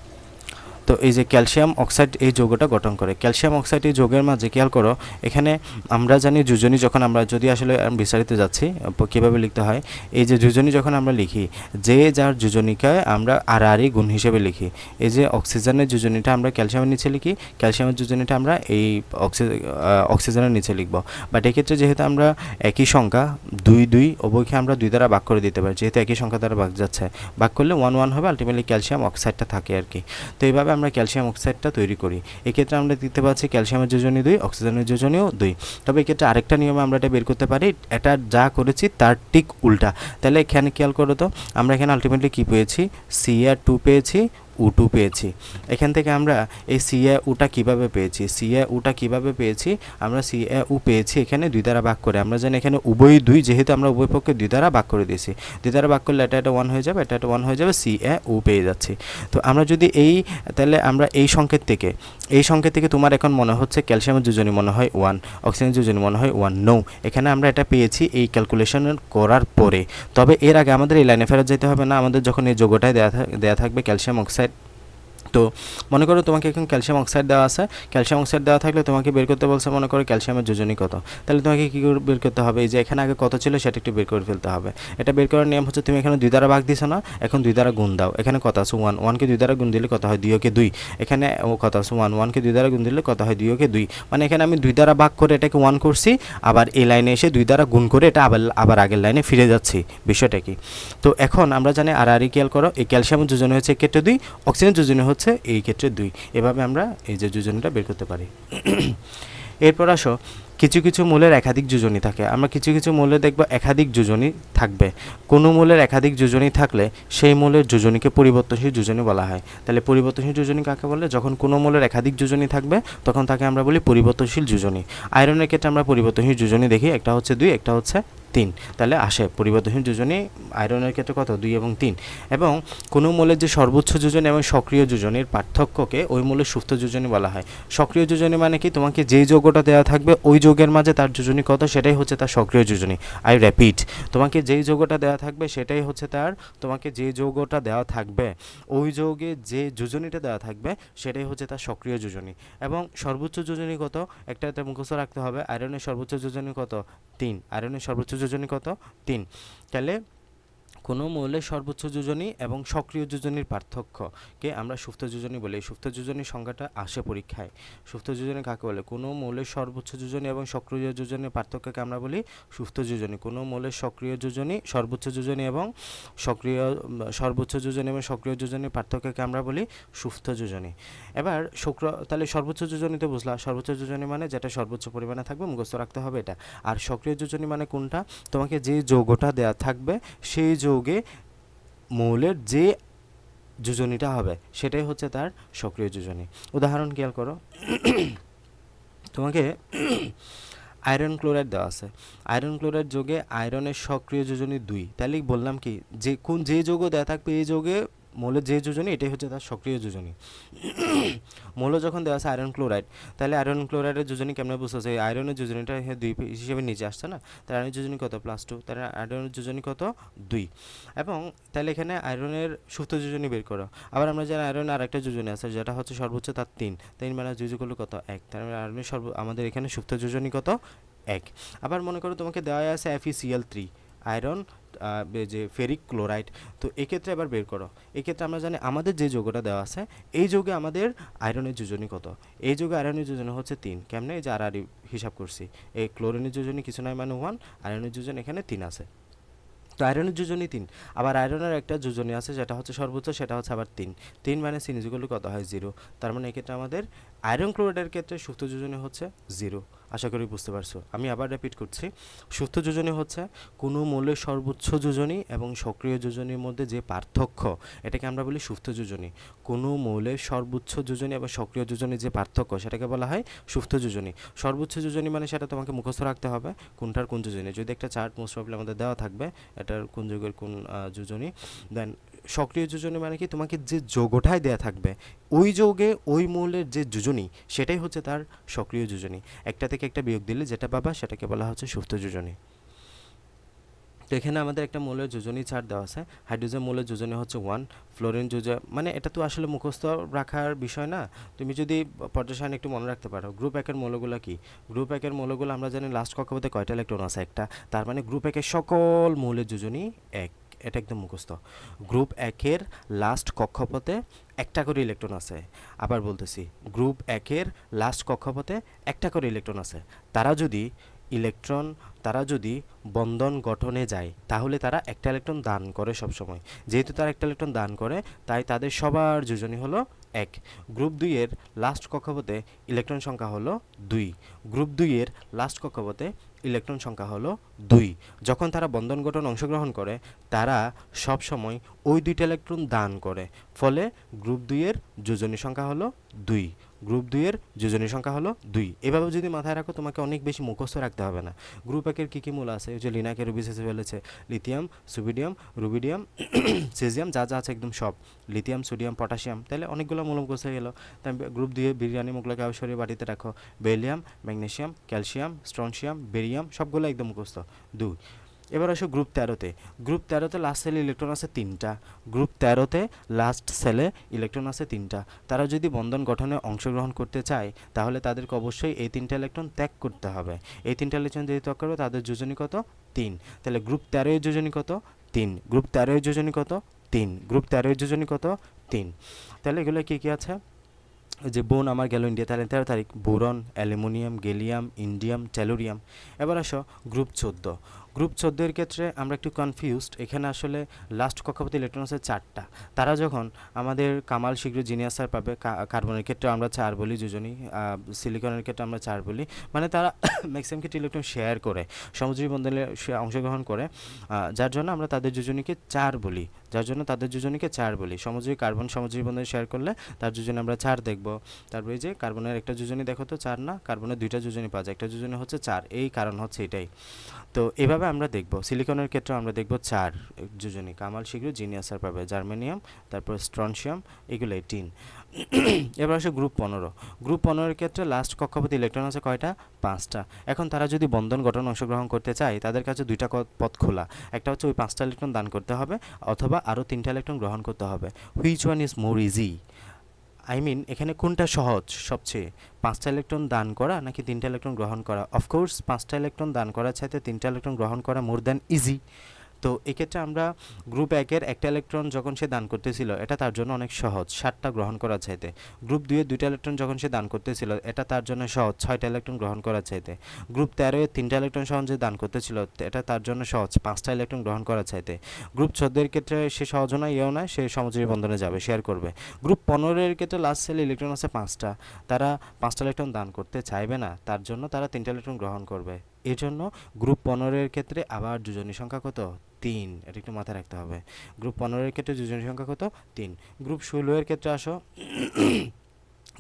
তো এই যে ক্যালসিয়াম অক্সাইড এই যৌগটা গঠন করে। ক্যালসিয়াম অক্সাইড এই যৌগের মাঝে খেয়াল করো, এখানে আমরা জানি যোজনী যখন আমরা যদি আসলে বিস্তারিত যাচ্ছি কীভাবে লিখতে হয়। এই যে যোজনী যখন আমরা লিখি, যে যার যোজনীকে আমরা আড়াআড়ি গুণ হিসেবে লিখি। এই যে অক্সিজেনের যোজনীটা আমরা ক্যালসিয়ামের নিচে লিখি, ক্যালসিয়ামের যোজনীটা আমরা এই অক্সিজেনের নিচে লিখব। বাট এক্ষেত্রে যেহেতু আমরা একই সংখ্যা 2 2 উভয়কে আমরা 2 দ্বারা ভাগ করে দিতে পারি, যেহেতু একই সংখ্যা দ্বারা ভাগ যাচ্ছে, ভাগ করলে 1 1 হবে, আলটিমেটলি ক্যালসিয়াম অক্সাইডটা থাকে আর কি। তো এইভাবে আমরা ক্যালসিয়াম অক্সাইডটা তৈরি করি। এক্ষেত্রে আমরা দেখতে পাচ্ছি ক্যালসিয়ামের যোজনী 2, অক্সিজেনের যোজনীও 2। তবে এক্ষেত্রে আরেকটা নিয়মে আমরা এটা বের করতে পারি, এটা যা করেছি তার ঠিক উল্টা। তাহলে এখানে খেয়াল করো তো, আমরা এখানে আলটিমেটলি কী পেয়েছি? Ca2 পেয়েছি, U2 পেয়েছি। এখান থেকে আমরা এই Ca2টা কীভাবে পেয়েছি? আমরা Ca2 পেয়েছি এখানে 2 দ্বারা ভাগ করে। আমরা জানি এখানে উভয় 2, যেহেতু আমরা উভয় পক্ষে 2 দ্বারা ভাগ করে দিয়েছি। 2 দ্বারা ভাগ করলে এটা 1 হয়ে যাবে, এটা 1 হয়ে যাবে, Ca2 পেয়ে যাচ্ছি। তো আমরা যদি তাহলে আমরা এই সংকেত থেকে তোমার এখন মনে হচ্ছে ক্যালসিয়ামের যোজনী মনে হয় 1, অক্সিজেনের যোজনী মনে হয় 1। নো, এখানে আমরা এটা পেয়েছি এই ক্যালকুলেশন করার পরে। তবে এর আগে আমাদের এই লাইনে ফেরত যেতে হবে না, আমাদের যখন এই যৌগটায় দেয়া থাকবে ক্যালসিয়াম অক্সাইড। তো মনে করো তোমাকে এখন ক্যালসিয়াম অক্সাইড দেওয়া আছে, ক্যালসিয়াম অক্সাইড দেওয়া থাকলে তোমাকে বের করতে বলছে মনে করো ক্যালসিয়ামের যোজনী কত। তাহলে তোমাকে কী করে বের করতে হবে? এই যে এখানে আগে কত ছিল সেটা একটু বের করে ফেলতে হবে। এটা বের করার নিয়ম হচ্ছে, তুমি এখানে 2 দ্বারা ভাগ দিছো না, এখন 2 দ্বারা গুণ দাও। এখানে কত আছে? 1। 1কে 2 দ্বারা গুণ দিলে কত হয়? 2 কে 2। এখানে কত আছে? 1। 1কে 2 দ্বারা গুণ দিলে কত হয়? 2 কে 2। মানে এখানে আমি 2 দ্বারা ভাগ করে এটাকে 1 করছি, আবার এই লাইনে এসে 2 দ্বারা গুণ করে এটা আবার আগের লাইনে ফিরে যাচ্ছি। বিষয়টা কি? তো এখন আমরা জানি আড়াআড়ি খেয়াল করো, এই ক্যালসিয়ামের যোজনী হচ্ছে এই ক্ষেত্রে 2, অক্সিজেনের যোজনী হচ্ছে এই ক্ষেত্রে 2। এভাবে আমরা এই যে যোজনীটা বের করতে পারি। এরপর আসো, কিছু মূলের একাধিক যোজনী থাকে। আমরা কিছু মূলে দেখব একাধিক যোজনী থাকবে। কোনো মূলের একাধিক যোজনী থাকলে সেই মূলের যোজনীকে পরিবর্তনশীল যোজনী বলা হয়। তাহলে পরিবর্তনশীল যোজনী কাকে বলে? যখন কোনো মূলের একাধিক যোজনী থাকবে তখন তাকে আমরা বলি পরিবর্তনশীল যোজনী। আয়রনের ক্ষেত্রে আমরা পরিবর্তনশীল যোজনী দেখি, একটা হচ্ছে 2, একটা হচ্ছে 3, তাহলে আসে পরিবর্তনশীল যোজনী আয়রনের ক্ষেত্রে কত 2 এবং 3। এবং কোনো মৌলের যে সর্বোচ্চ যোজনী এবং সক্রিয় যোজনীর পার্থক্যকে ওই মৌলের সুপ্ত যোজনী বলা হয়। সক্রিয় যোজনী মানে কি, তোমাকে যেই যৌগটা দেওয়া থাকবে ওই যৌগের মাঝে তার যোজনী কত সেটাই হচ্ছে তার সক্রিয় যোজনী। আই রিপিট, তোমাকে যেই যৌগটা দেওয়া থাকবে সেটাই হচ্ছে তার, তোমাকে যে যৌগটা দেওয়া থাকবে ওই যৌগে যে যোজনীটা দেওয়া থাকবে সেটাই হচ্ছে তার সক্রিয় যোজনী। এবং সর্বোচ্চ যোজনী কত, একটা মুখস্থ রাখতে হবে, আয়রনের সর্বোচ্চ যোজনী কত 3, আয়রনের সর্বোচ্চ যোজনী কত 3। তাহলে কোনো মৌলের সর্বোচ্চ যোজনী এবং সক্রিয় যোজনীর পার্থক্যকে আমরা সুপ্ত যোজনী বলি। সুপ্ত যোজনীর সংজ্ঞাটা আসে পরীক্ষায়। সুপ্ত যোজনী কাকে বলে? কোনো মৌলের সর্বোচ্চ যোজনী এবং সক্রিয় যোজনীর পার্থক্যকে আমরা বলি সুপ্ত যোজনী। কোনো মৌলের সক্রিয় যোজনী, সর্বোচ্চ যোজনী এবং সর্বোচ্চ যোজনী এবং সক্রিয় যোজনীর পার্থক্যকে আমরা বলি সুপ্ত যোজনী। এবার তাহলে সর্বোচ্চ যোজনী তো বুঝলাম, সর্বোচ্চ যোজনী মানে যেটা সর্বোচ্চ পরিমাণে থাকবে, মুখস্থ রাখতে হবে এটা। আর সক্রিয় যোজনী মানে কোনটা? তোমাকে যে যৌগটা দেওয়া থাকবে সেই যৌগে মৌলের যে যোজনীটা হবে সেটাই হচ্ছে তার সক্রিয় যোজনী। উদাহরণ খেয়াল করো, তোমাকে আয়রন ক্লোরাইড দেওয়া আছে, আয়রন ক্লোরাইড যৌগে আয়রনের সক্রিয় যোজনী 2, তাহলে বললাম কি যে যৌগ দেওয়া থাকবে এই যৌগে মৌলের যে যোজনী এটাই হচ্ছে তার সক্রিয় যোজনী। মৌল যখন দেওয়া আছে আয়রন ক্লোরাইড, তাহলে আয়রন ক্লোরাইডের যোজনী কেমন বুঝতেছে? আয়রনের যোজনীটা 2 হিসেবে নিচে আসছে না, তার আয়রনের যোজনী কত +2, তার আয়রনের যোজনী কত 2। এবং তাহলে এখানে আয়রনের সুপ্ত যোজনী বের করো। আবার আমরা জানি আয়রনের আরেকটা যোজনী আছে যেটা হচ্ছে সর্বোচ্চ তার 3 - 2 করলে কত 1, তার মানে আয়রনের আমাদের এখানে সুপ্ত যোজনী কত 1। আবার মনে করো তোমাকে দেওয়া আছে FeCl3 আয়রন যে ফেরিক ক্লোরাইড, তো এক্ষেত্রে আবার বের করো। এক্ষেত্রে আমরা জানি আমাদের যে যৌগটা দেওয়া আছে এই যৌগে আমাদের আয়রনের যোজনী কত, এই যৌগে আয়রনের যোজনী হচ্ছে 3। কেমনে? এই যে আর হিসাব করছি, এই ক্লোরিনের যোজনী কিছু নয় মানে 1, আয়রনের যোজনী এখানে 3 আছে, তো আয়রনের যোজনী 3। আবার আয়রনের একটা যোজনী আছে যেটা হচ্ছে সর্বোচ্চ, সেটা হচ্ছে আবার 3 মানে C = কত হয় 0। তার মানে এক্ষেত্রে আমাদের আয়রন ক্লোরাইডের ক্ষেত্রে সুপ্ত যোজনী হচ্ছে 0। আশা করি বুঝতে পারছো। আমি আবার রিপিট করছি, সুপ্ত যোজনী হচ্ছে কোনো মৌলের সর্বোচ্চ যোজনী এবং সক্রিয় যোজনীর মধ্যে যে পার্থক্য এটাকে আমরা বলি সুপ্ত যোজনী। কোনো মৌলের সর্বোচ্চ যোজনী এবং সক্রিয় যোজনীর যে পার্থক্য সেটাকে বলা হয় সুপ্ত যোজনী। সর্বোচ্চ যোজনী মানে সেটা তোমাকে মুখস্থ রাখতে হবে কোনটার কোন যোজনী, যদি একটা চার্ট মোস্ট প্রবলেম আমাদের দেওয়া থাকবে এটার কোন যৌগের কোন যোজনী। দেন সক্রিয় যোজনী মানে কি, তোমাকে যে যৌগটাই দেয়া থাকবে ওই যৌগে ওই মৌলের যে যোজনী সেটাই হচ্ছে তার সক্রিয় যোজনী। একটা থেকে একটা বিয়োগ দিলে যেটা পাবা সেটাকে বলা হচ্ছে সুপ্ত যোজনী। তো এখানে আমাদের একটা মৌলের যোজনী চার্ট দেওয়া আছে। হাইড্রোজেন মৌলের যোজনী হচ্ছে 1, ফ্লোরিন যোজনী মানে এটা তো আসলে মুখস্থ রাখার বিষয় না, তুমি যদি পর্যায় একটু মনে রাখতে পারো। গ্রুপ 1-এর মৌলগুলো কি? গ্রুপ 1-এর মৌলগুলো আমরা জানি লাস্ট কক্ষপথে কয়টা ইলেকট্রন আছে? একটা। তার মানে গ্রুপ 1-এর সকল মৌলের যোজনী 1, এটা একদম মুখস্থ। গ্রুপ 1-এর লাস্ট কক্ষপথে একটা করে ইলেকট্রন আছে। আবার বলতেছি, গ্রুপ 1-এর লাস্ট কক্ষপথে একটা করে ইলেকট্রন আছে। তারা যদি বন্ধন গঠনে যায় তাহলে তারা একটা ইলেকট্রন দান করে সবসময়। যেহেতু তারা একটা ইলেকট্রন দান করে তাই তাদের সবার যোজনী হলো 1। গ্রুপ 2-এর লাস্ট কক্ষপথে ইলেকট্রন সংখ্যা হলো 2। গ্রুপ 2-এর লাস্ট কক্ষপথে ইলেকট্রন সংখ্যা হলো 2। যখন তারা বন্ধন গঠন অংশগ্রহণ করে তারা সব সময় ওই 2টা ইলেকট্রন দান করে, ফলে গ্রুপ 2-এর যোজনী সংখ্যা হলো 2। গ্রুপ 2-এর যোজনী সংখ্যা হলো 2। এভাবে যদি মাথায় রাখো তোমাকে অনেক বেশি মুখস্থ রাখতে হবে না। গ্রুপ 1-এর কী কী মূল আছে? ওই যে লিনাকে রুবিসেসে ফেলেছে, লিথিয়াম, সুবিডিয়াম, রুবিডিয়াম, সেজিয়াম, যা যা আছে একদম সব, লিথিয়াম, সোডিয়াম, পটাশিয়াম, তাহলে অনেকগুলো মূল মুখস্থ হয়ে গেলো। তাই গ্রুপ 2-এ বিরিয়ানি মুখগুলোকে সরিয়ে বাটিতে রাখো, beryllium, magnesium, calcium, strontium, barium সবগুলো একদম মুখস্থ 2। এবার আসো গ্রুপ 13-তে। গ্রুপ 13-তে লাস্ট সেলে ইলেকট্রন আছে 3টা। গ্রুপ 13-তে লাস্ট সেলে ইলেকট্রন আছে 3টা। তারা যদি বন্ধন গঠনে অংশগ্রহণ করতে চায় তাহলে তাদেরকে অবশ্যই এই 3টা ইলেকট্রন ত্যাগ করতে হবে। এই 3টা ইলেকট্রন যদি ত্যাগ করবে তাদের যোজনী কত 3। তাহলে গ্রুপ 13-এর যোজনী কত 3। গ্রুপ 13-এর যোজনী কত 3। গ্রুপ 13-এর যোজনী কত 3। তাহলে এগুলো কী কী আছে? যে বোন আমার গেল ইন্ডিয়া, তাহলে 13 তারিখ boron, aluminium, gallium, indium, tellurium. এবার আসো গ্রুপ 14। গ্রুপ 14-এর ক্ষেত্রে আমরা একটু কনফিউজড। এখানে আসলে লাস্ট কক্ষপথে ইলেকট্রন আছে 4টা। তারা যখন আমাদের কামাল শীঘ্র জিনিয়াস স্যার পাবে, কার্বনের ক্ষেত্রে আমরা 4 বলি যোজনী, সিলিকনের ক্ষেত্রে আমরা 4 বলি, মানে তারা ম্যাক্সিমাম ক্ষেত্রে ইলেকট্রন শেয়ার করে, সমযোজী বন্ধনে অংশগ্রহণ করে, যার জন্য আমরা তাদের যোজনীকে 4 বলি, যার জন্য তাদের যোজনীকে 4 বলি। সমযোজী কার্বন সমযোজী বন্ধনে শেয়ার করলে তার যোজনী আমরা 4 দেখব। তারপরে এই যে কার্বনের একটা যোজনী দেখো তো 4 না, কার্বনের দুইটা যোজনী পাওয়া যায়, একটা যোজনী হচ্ছে 4, এই কারণ হচ্ছে এটাই। তো এভাবে আমরা দেখব। সিলিকনের ক্ষেত্রে আমরা দেখব 4 যোজনী, কামাল শিগ্রু জিনিয়াসার পাবে, জার্মেনিয়াম, তারপর স্ট্রনশিয়াম, এগুলোই টিন। এবার আসে গ্রুপ 15। গ্রুপ 15 এর ক্ষেত্রে লাস্ট কক্ষপথে ইলেকট্রন আছে কয়টা? 5টা। এখন তারা যদি বন্ধন গঠন অংশগ্রহণ করতে চায়, তাদের কাছে দুইটা পথ খোলা। একটা হচ্ছে ওই 5টা ইলেকট্রন দান করতে হবে, অথবা আরও 3টা ইলেকট্রন গ্রহণ করতে হবে। Which one is more easy? I mean এখানে কোনটা সহজ সবচেয়ে, 5টা ইলেকট্রন দান করা নাকি 3টা ইলেকট্রন গ্রহণ করা? অফকোর্স 5টা ইলেকট্রন দান করার চাইতে 3টা ইলেকট্রন গ্রহণ করা মোর দ্যান ইজি। তো এক্ষেত্রে আমরা গ্রুপ 1-এর একটা ইলেকট্রন যখন সে দান করতেছিল, এটা তার জন্য অনেক সহজ 7টা গ্রহণ করার চাইতে। গ্রুপ 2-এর 2টা ইলেকট্রন যখন সে দান করতেছিল, এটা তার জন্য সহজ 6টা ইলেকট্রন গ্রহণ করার চাইতে। গ্রুপ 13-এর 3টা ইলেকট্রন সহ যে দান করতেছিল, এটা তার জন্য সহজ 5টা ইলেকট্রন গ্রহণ করার চাইতে। গ্রুপ 14-এর ক্ষেত্রে সে সহজও না ইয়েও না, সে সমযোজী বন্ধনে যাবে, শেয়ার করবে। গ্রুপ 15-এর ক্ষেত্রে লাস্ট সেলে ইলেকট্রন আছে 5টা, তারা 5টা ইলেকট্রন দান করতে চাইবে না, তার জন্য তারা 3টা ইলেকট্রন গ্রহণ করবে। এর জন্য গ্রুপ 15-এর ক্ষেত্রে আবার যোজনী সংখ্যা কত? 3। এটা একটু মাথায় রাখতে হবে। গ্রুপ 15-এর ক্ষেত্রে যোজনী সংখ্যা কত? 3। গ্রুপ 16-এর ক্ষেত্রে আসো।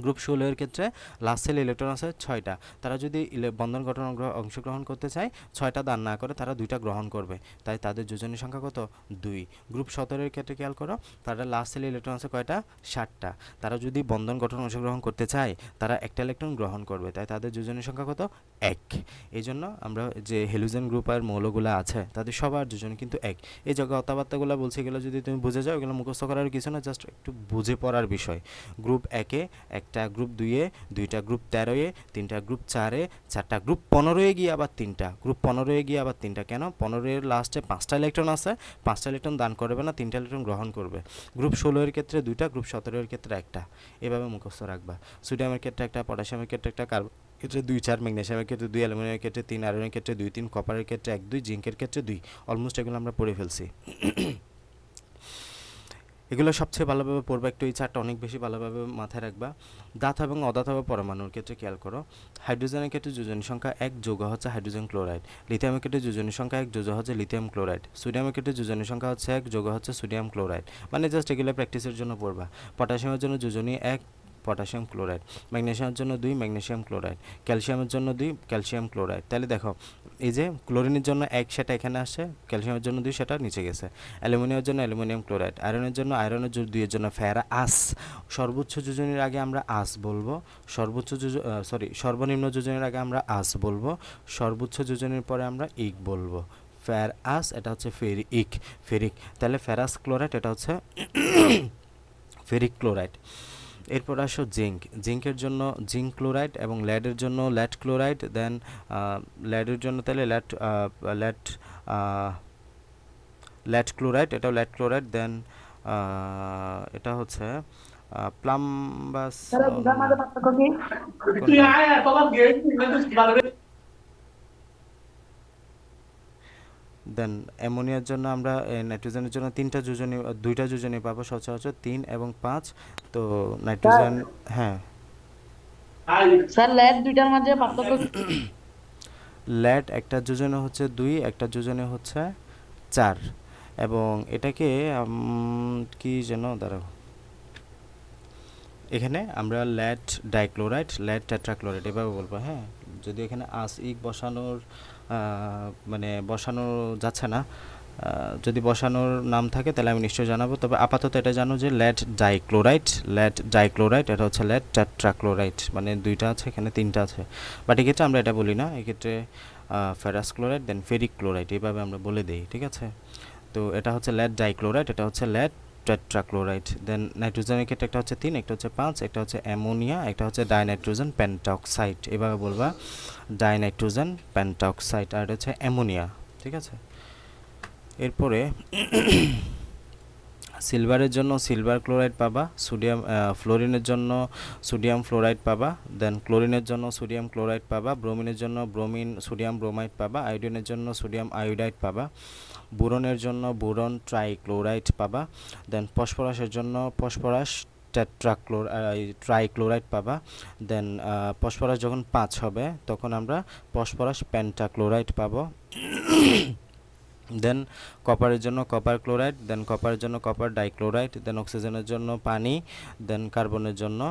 গ্রুপ 16-এর ক্ষেত্রে লাস্ট সেলে ইলেকট্রন আছে 6টা, তারা যদি বন্ধন গঠন অংশগ্রহণ করতে চায়, 6টা দান না করে তারা 2টা গ্রহণ করবে, তাই তাদের যোজনী সংখ্যা কত? 2। গ্রুপ 17-এর ক্ষেত্রে খেয়াল করো, তারা লাস্ট সেলে ইলেকট্রন আছে কয়টা? 7টা, তারা যদি বন্ধন গঠন অংশগ্রহণ করতে চায়, তারা একটা ইলেকট্রন গ্রহণ করবে, তাই তাদের যোজনী সংখ্যা কত? 1। এই জন্য আমরা যে হেলোজেন গ্রুপ আর মৌলগুলো আছে, তাদের সবার যোজনী কিন্তু 1। এই যে কথাবার্তাগুলো বলছি, এগুলো যদি তুমি বুঝে যাও, এগুলো মুখস্থ করার কিছু না, জাস্ট একটু বুঝে পড়ার বিষয়। গ্রুপ 1-এ একটা, গ্রুপ 2-এ 2টা, গ্রুপ 13-এ 3টা, গ্রুপ 4-এ 4টা, গ্রুপ 15-এ গিয়ে আবার 3টা, গ্রুপ 15-এ গিয়ে আবার 3টা। কেন? 15-এর লাস্টে 5টা ইলেকট্রন আছে, 5টা ইলেকট্রন দান করবে না, 3টা ইলেকট্রন গ্রহণ করবে। গ্রুপ 16-এর ক্ষেত্রে 2টা, গ্রুপ 17-এর ক্ষেত্রে একটা, এভাবে মুখস্থ রাখবা। সোডিয়ামের ক্ষেত্রে একটা, পটাশিয়ামের ক্ষেত্রে একটা, কার্বন ক্ষেত্রে 2 4, ম্যাগনেসিয়ামের ক্ষেত্রে 2, অ্যালুমিনিয়ামের ক্ষেত্রে 3, আয়রনের ক্ষেত্রে 2 3, কপারের ক্ষেত্রে 1 2, জিঙ্কের ক্ষেত্রে 2। অলমোস্ট এগুলো আমরা পড়ে ফেলছি। এগুলো সবচেয়ে ভালোভাবে পড়বা, একটু এই চারটা অনেক বেশি ভালোভাবে মাথায় রাখবা। দাঁত এবং অদাঁত পরমাণুর ক্ষেত্রে খেয়াল করো। হাইড্রোজেনের ক্ষেত্রে যোজনী সংখ্যা 1, যৌগ হচ্ছে হাইড্রোজেন ক্লোরাইড। লিথিয়ামের ক্ষেত্রে যোজনী সংখ্যা 1, যৌগ হচ্ছে লিথিয়াম ক্লোরাইড। সোডিয়ামের ক্ষেত্রে যোজনী সংখ্যা হচ্ছে 1, যৌগ হচ্ছে সোডিয়াম ক্লোরাইড। মানে জাস্ট এগুলো প্র্যাকটিসের জন্য পড়বা। পটাশিয়ামের জন্য যোজনী 1, পটাশিয়াম ক্লোরাইড। ম্যাগনেসিয়ামের জন্য 2, ম্যাগনেসিয়াম ক্লোরাইড। ক্যালসিয়ামের জন্য 2, ক্যালসিয়াম ক্লোরাইড। তাহলে দেখো, এই যে ক্লোরিনের জন্য 1 সেটা এখানে আসে, ক্যালসিয়ামের জন্য 2 সেটা নিচে গেছে। অ্যালুমিনিয়ামের জন্য অ্যালুমিনিয়াম ক্লোরাইড। আয়রনের জন্য আয়রনের 2 এর জন্য ফেরাস। সর্বোচ্চ যোজনীর আগে আমরা আস বলবো, সর্বনিম্ন যোজনীর আগে আমরা আস বলবো, সর্বোচ্চ যোজনীর পরে আমরা ইক বলবো। ফেরাস, এটা হচ্ছে ফেরিক। তাহলে ফেরাস ক্লোরাইড, এটা হচ্ছে ফেরিক ক্লোরাইড। এরপর আসো জিঙ্কের জন্য জিঙ্ক ক্লোরাইড, এবং ল্যাডের জন্য ল্যাড ক্লোরাইড। দেন ল্যাডের জন্য তাহলে ল্যাড ক্লোরাইড, এটাও ল্যাড ক্লোরাইড। দেন এটা হচ্ছে প্লাম্বাস। দেন অ্যামোনিয়ার জন্য আমরা, নাইট্রোজেনের জন্য 3টা যোজনী, 2টা যোজনী পাবো সচরাচর, 3 এবং 5। তো নাইট্রোজেন, হ্যাঁ
স্যার ল্যাড দুইটার মাঝে পার্থক্য কি?
ল্যাড একটা যোজনে হচ্ছে 2, একটা যোজনে হচ্ছে 4, এবং এটাকে কি যেন, দাঁড়াও, এখানে আমরা ল্যাড ডাইক্লোরাইড, ল্যাড টেট্রাক্লোরাইড এভাবে বলবো। হ্যাঁ, যদি এখানে ইক বসানোর মানে বসানো যাচ্ছে না, যদি বসানোর নাম থাকে তাহলে আমি নিশ্চয়ই জানাবো। তবে আপাতত এটা জানো যে ল্যাড ডাইক্লোরাইড, এটা হচ্ছে ল্যাড টেট্রাক্লোরাইড, মানে 2টা আছে, এখানে 3টা আছে। বাট এক্ষেত্রে আমরা এটা বলি না, এক্ষেত্রে ফেরাস ক্লোরাইড দেন ফেরিক ক্লোরাইড এইভাবে আমরা বলে দিই, ঠিক আছে। তো এটা হচ্ছে ল্যাড ডাইক্লোরাইড, এটা হচ্ছে ল্যাড টেট্রাক্লোরাইড। দেন নাইট্রোজেনের ক্ষেত্রে একটা হচ্ছে 3, একটা হচ্ছে 5, একটা হচ্ছে অ্যামোনিয়া, একটা হচ্ছে ডাইনাইট্রোজেন পেন্টক্সাইড, এভাবে বলবা ডাইনাইট্রোজেন পেন্টক্সাইড, আর এটা হচ্ছে অ্যামোনিয়া, ঠিক আছে। এরপরে সিলভারের জন্য সিলভার ক্লোরাইড পাবা, ফ্লোরিনের জন্য সোডিয়াম ফ্লোরাইড পাবা, দেন ক্লোরিনের জন্য সোডিয়াম ক্লোরাইড পাবা, ব্রোমিনের জন্য সোডিয়াম ব্রোমাইড পাবা, আয়োডিনের জন্য সোডিয়াম আয়োডাইড পাবা, বোরনের জন্য বোরন ট্রাইক্লোরাইড পাবা, দেন ফসফরাসের জন্য ফসফরাস ট্রাইক্লোরাইড পাবা। দেন ফসফরাস যখন 5 হবে তখন আমরা ফসফরাস পেন্টাক্লোরাইড পাবো। দেন কপারের জন্য কপার ক্লোরাইড, দেন কপারের জন্য কপার ডাইক্লোরাইড, দেন অক্সিজেনের জন্য পানি, দেন কার্বনের জন্য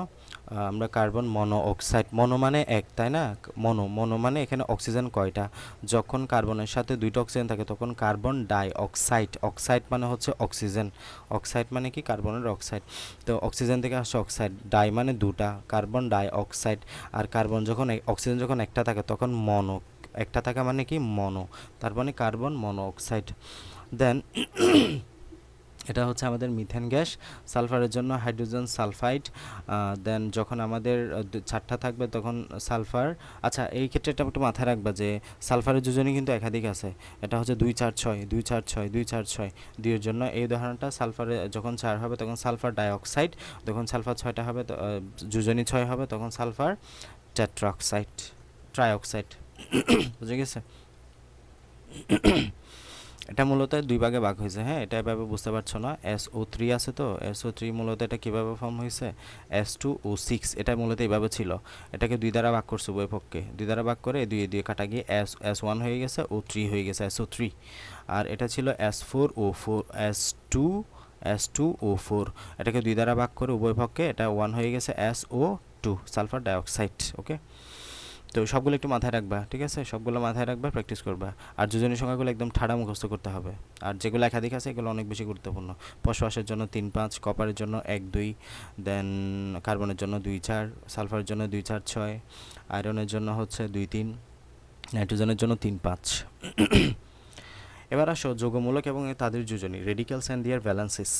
আমরা কার্বন মনো অক্সাইড। মনো মানে এক, তাই না? মনো মানে এখানে অক্সিজেন কয়টা? যখন কার্বনের সাথে দুইটা অক্সিজেন থাকে তখন কার্বন ডাই অক্সাইড। অক্সাইড মানে হচ্ছে অক্সিজেন, অক্সাইড মানে কি কার্বনের অক্সাইড। তো অক্সিজেন থেকে আসছে অক্সাইড, ডাই মানে দুটা, কার্বন ডাই অক্সাইড। আর কার্বন যখন অক্সিজেন যখন একটা থাকে তখন মনো, একটা থাকা মানে কি মনো, তার মানে কার্বন মনো অক্সাইড। দেন এটা হচ্ছে আমাদের মিথেন গ্যাস। সালফারের জন্য হাইড্রোজেন সালফাইড। দেন যখন আমাদের চারটা থাকবে তখন সালফার, আচ্ছা এই ক্ষেত্রে এটা একটু মাথায় রাখবা যে সালফারের যোজনী কিন্তু একাধিক আছে। এটা হচ্ছে 2 4 6 2 4 6 2 4 6 দুইয়ের জন্য এই উদাহরণটা। সালফারে যখন 4 হবে তখন সালফার ডাইঅক্সাইড, যখন সালফার 6টা হবে যোজনী 6 হবে তখন সালফার টেট্রাঅক্সাইড, ট্রাইঅক্সাইড। বুঝে গেছে? এটা মূলত দুই ভাগে ভাগ হয়েছে, হ্যাঁ, এটা এভাবে বুঝতে পারছো না। SO3 আছে, তো SO3 মূলত এটা কীভাবে ফর্ম হয়েছে, S2O6, এটা মূলত এইভাবে ছিল। এটাকে দুই দ্বারা ভাগ করছে উভয় পক্ষে, দুই দ্বারা ভাগ করে দুই দিয়ে কাটা গিয়ে S1 হয়ে গেছে, O3 হয়ে গেছে SO3। আর এটা ছিল S4O4, S2O4, এটাকে দুই দ্বারা ভাগ করে উভয় পক্ষে এটা 1 হয়ে গেছে SO2, সালফার ডাইঅক্সাইড। ওকে, তো সবগুলো একটু মাথায় রাখবা, ঠিক আছে? সবগুলো মাথায় রাখবা, প্র্যাকটিস করবা। আর যোজনী সংখ্যাগুলো একদম ঠাড়া মুখস্থ করতে হবে। আর যেগুলো একাধিক আছে এগুলো অনেক বেশি গুরুত্বপূর্ণ। ফসফরাসের জন্য 3 5, কপারের জন্য 1 2, দেন কার্বনের জন্য 2 4, সালফারের জন্য 2 4 6, আয়রনের জন্য হচ্ছে 2 3, নাইট্রোজেনের জন্য 3 5। এবার আসো যৌগমূলক এবং তাদের যোজনী, রেডিক্যালস অ্যান্ড দিয়ার ভ্যালেন্সিস।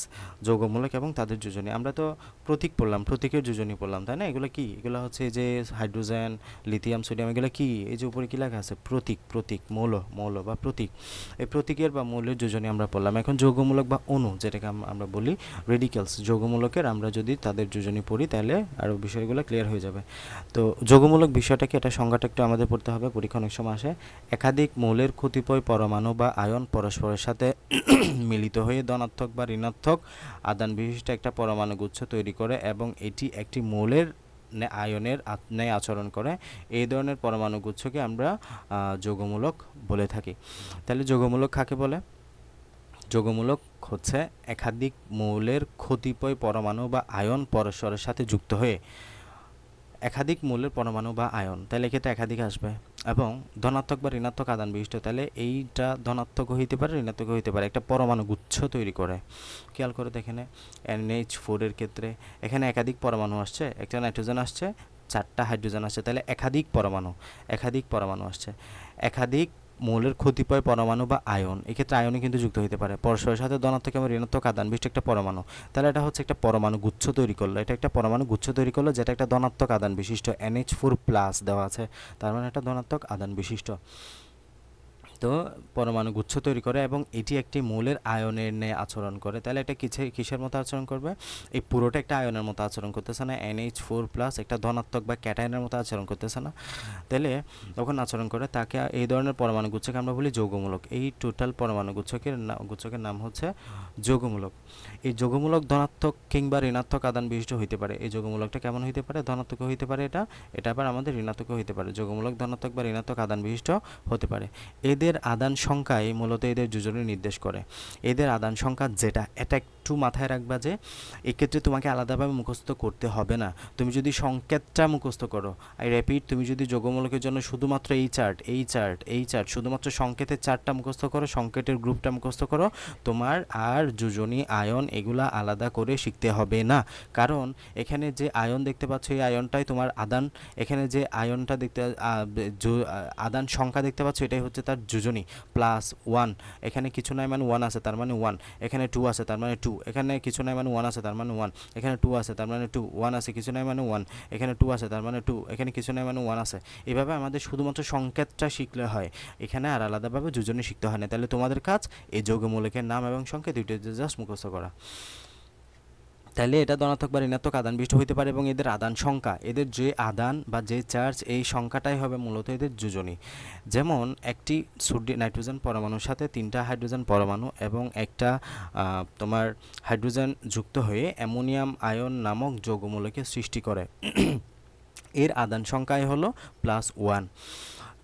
যৌগমূলক এবং তাদের যোজনী, আমরা তো প্রতীক পড়লাম, প্রতীকের যোজনী পড়লাম, তাই না? এগুলো কি? এগুলো হচ্ছে যে হাইড্রোজেন, লিথিয়াম, সোডিয়াম, এগুলো কি? এই যে উপরে কি লেখা আছে, প্রতীক, প্রতীক, মৌল বা প্রতীক। এই প্রতীকের বা মৌলের যোজনী আমরা পড়লাম। এখন যৌগমূলক বা অণু, যেটাকে আমরা বলি রেডিক্যালস, যৌগমূলকের আমরা যদি তাদের যোজনী পড়ি তাহলে আরও বিষয়গুলো ক্লিয়ার হয়ে যাবে। তো যৌগমূলক বিষয়টাকে, এটা সংজ্ঞাটা একটু আমাদের পড়তে হবে, পরীক্ষা অনেক সময় আসে। একাধিক মৌলের কতিপয় পরমাণু বা আয়ন পরস্পরের সাথে মিলিত হয়ে ধনাত্মক বা ঋণাত্মক আদান বিশিষ্ট একটা পরমাণু গুচ্ছ তৈরি করে এবং এটি একটি মৌলের আয়নের ন্যায় আচরণ করে। এই ধরনের পরমাণু গুচ্ছকে আমরা যৌগমূলক বলে থাকি। তাহলে যৌগমূলক কাকে বলে? যৌগমূলক হচ্ছে একাধিক মৌলের কতিপয় পরমাণু বা আয়ন পরস্পরের সাথে যুক্ত হয়ে, একাধিক মৌলের পরমাণু বা আয়ন, তাহলে এক্ষেত্রে একাধিক আসবে, এবং ধনাত্মক বা ঋণাত্মক আদান বিশিষ্ট, তাহলে এইটা ধনাত্মক হইতে পারে, ঋণাত্মক হইতে পারে, একটা পরমাণু গুচ্ছ তৈরি করে। খেয়াল করে দেখেন NH4 এর ক্ষেত্রে এখানে একাধিক পরমাণু আসছে, একটা নাইট্রোজেন আসছে, 4টা হাইড্রোজেন আসছে, তাহলে একাধিক পরমাণু আসছে। একাধিক মৌলের কতিপয় পরমাণু বা আয়ন, এক্ষেত্রে আয়নে কিন্তু যুক্ত হতে পারে পরস্পরের সাথে ধনাত্মক এবং ঋণাত্মক আদান বিশিষ্ট একটা পরমাণু। তাহলে এটা হচ্ছে একটা পরমাণু গুচ্ছ তৈরি করলো, এটা একটা পরমাণু গুচ্ছ তৈরি করলো যেটা একটা ধনাত্মক আদান বিশিষ্ট, NH4+ দেওয়া আছে, তার মানে একটা ধনাত্মক আদান বিশিষ্ট। তো পরমাণু গুচ্ছ তৈরি করে এবং এটি একটি মৌলের আয়নের ন্যায় আচরণ করে। তাহলে এটা কিসের মতো আচরণ করবে? এই পুরোটা একটা আয়নের মতো আচরণ করতেছে না, NH4+ একটা ধনাত্মক বা ক্যাটায়নের মতো আচরণ করতেছে না। তাহলে তখন আচরণ করে তাকে, এই ধরনের পরমাণু গুচ্ছকে আমরা বলি যৌগমূলক। এই টোটাল পরমাণু গুচ্ছকের নাম হচ্ছে যৌগমূলক। এই যৌগমূলক ধনাত্মক কিংবা ঋণাত্মক আদান বিশিষ্ট হইতে পারে। এই যৌগমূলকটা কেমন হইতে পারে? ধনাত্মক হইতে পারে, এটা আবার আমাদের ঋণাত্মক হইতে পারে। যৌগমূলক ধনাত্মক বা ঋণাত্মক আদান বিশিষ্ট হতে পারে। এদের আদান সংখ্যাই মূলত এদের যোজনী নির্দেশ করে। এদের আদান সংখ্যা যেটা, এটা একটু মাথায় রাখবা যে এক্ষেত্রে তোমাকে আলাদাভাবে মুখস্থ করতে হবে না। তুমি যদি সংকেতটা মুখস্থ করো, আই রিপিট, তুমি যদি যৌগমূলকের জন্য শুধুমাত্র এই চার্ট শুধুমাত্র সংকেতের চার্টটা মুখস্থ করো, সংকেতের গ্রুপটা মুখস্থ করো, তোমার আর যোজনী, আয়ন এগুলা আলাদা করে শিখতে হবে না। কারণ এখানে যে আয়ন দেখতে পাচ্ছ, এই আয়নটাই তোমার আদান। এখানে যে আয়নটা দেখতে আদান সংখ্যা দেখতে পাচ্ছ, এটাই হচ্ছে তার যোজনী, +1। এখানে কিছু নাই মানে 1 আছে, তার মানে 1। এখানে 2 আছে, তার মানে 2। এখানে কিছু নাই মানে 1 আছে, তার মানে 1। এখানে 2 আছে, তার মানে 2। 1 আছে, কিছু নাই মানে 1। এখানে 2 আছে, তার মানে 2। এখানে কিছু নাই মানে 1 আছে। এভাবে আমাদের শুধুমাত্র সংকেতটা শিখলে হয়, এখানে আর আলাদাভাবে যোজনী শিখতে হয় না। তাহলে তোমাদের কাজ এই যৌগমূলকের নাম এবং সংকেত দুইটা জাস্ট মুখস্থ করা। তাহলে এটা ধনাত্মক বা ঋণাত্মক আদান বিশিষ্ট হতে পারে এবং এদের আদান সংখ্যা, এদের যে আদান বা যে চার্জ, এই সংখ্যাটাই হবে মূলত এদের যোজনী। যেমন একটি নাইট্রোজেন পরমাণুর সাথে 3টা হাইড্রোজেন পরমাণু এবং একটা তোমার হাইড্রোজেন যুক্ত হয়ে অ্যামোনিয়াম আয়ন নামক যৌগমূলকের সৃষ্টি করে। এর আদান সংখ্যাই হলো +1।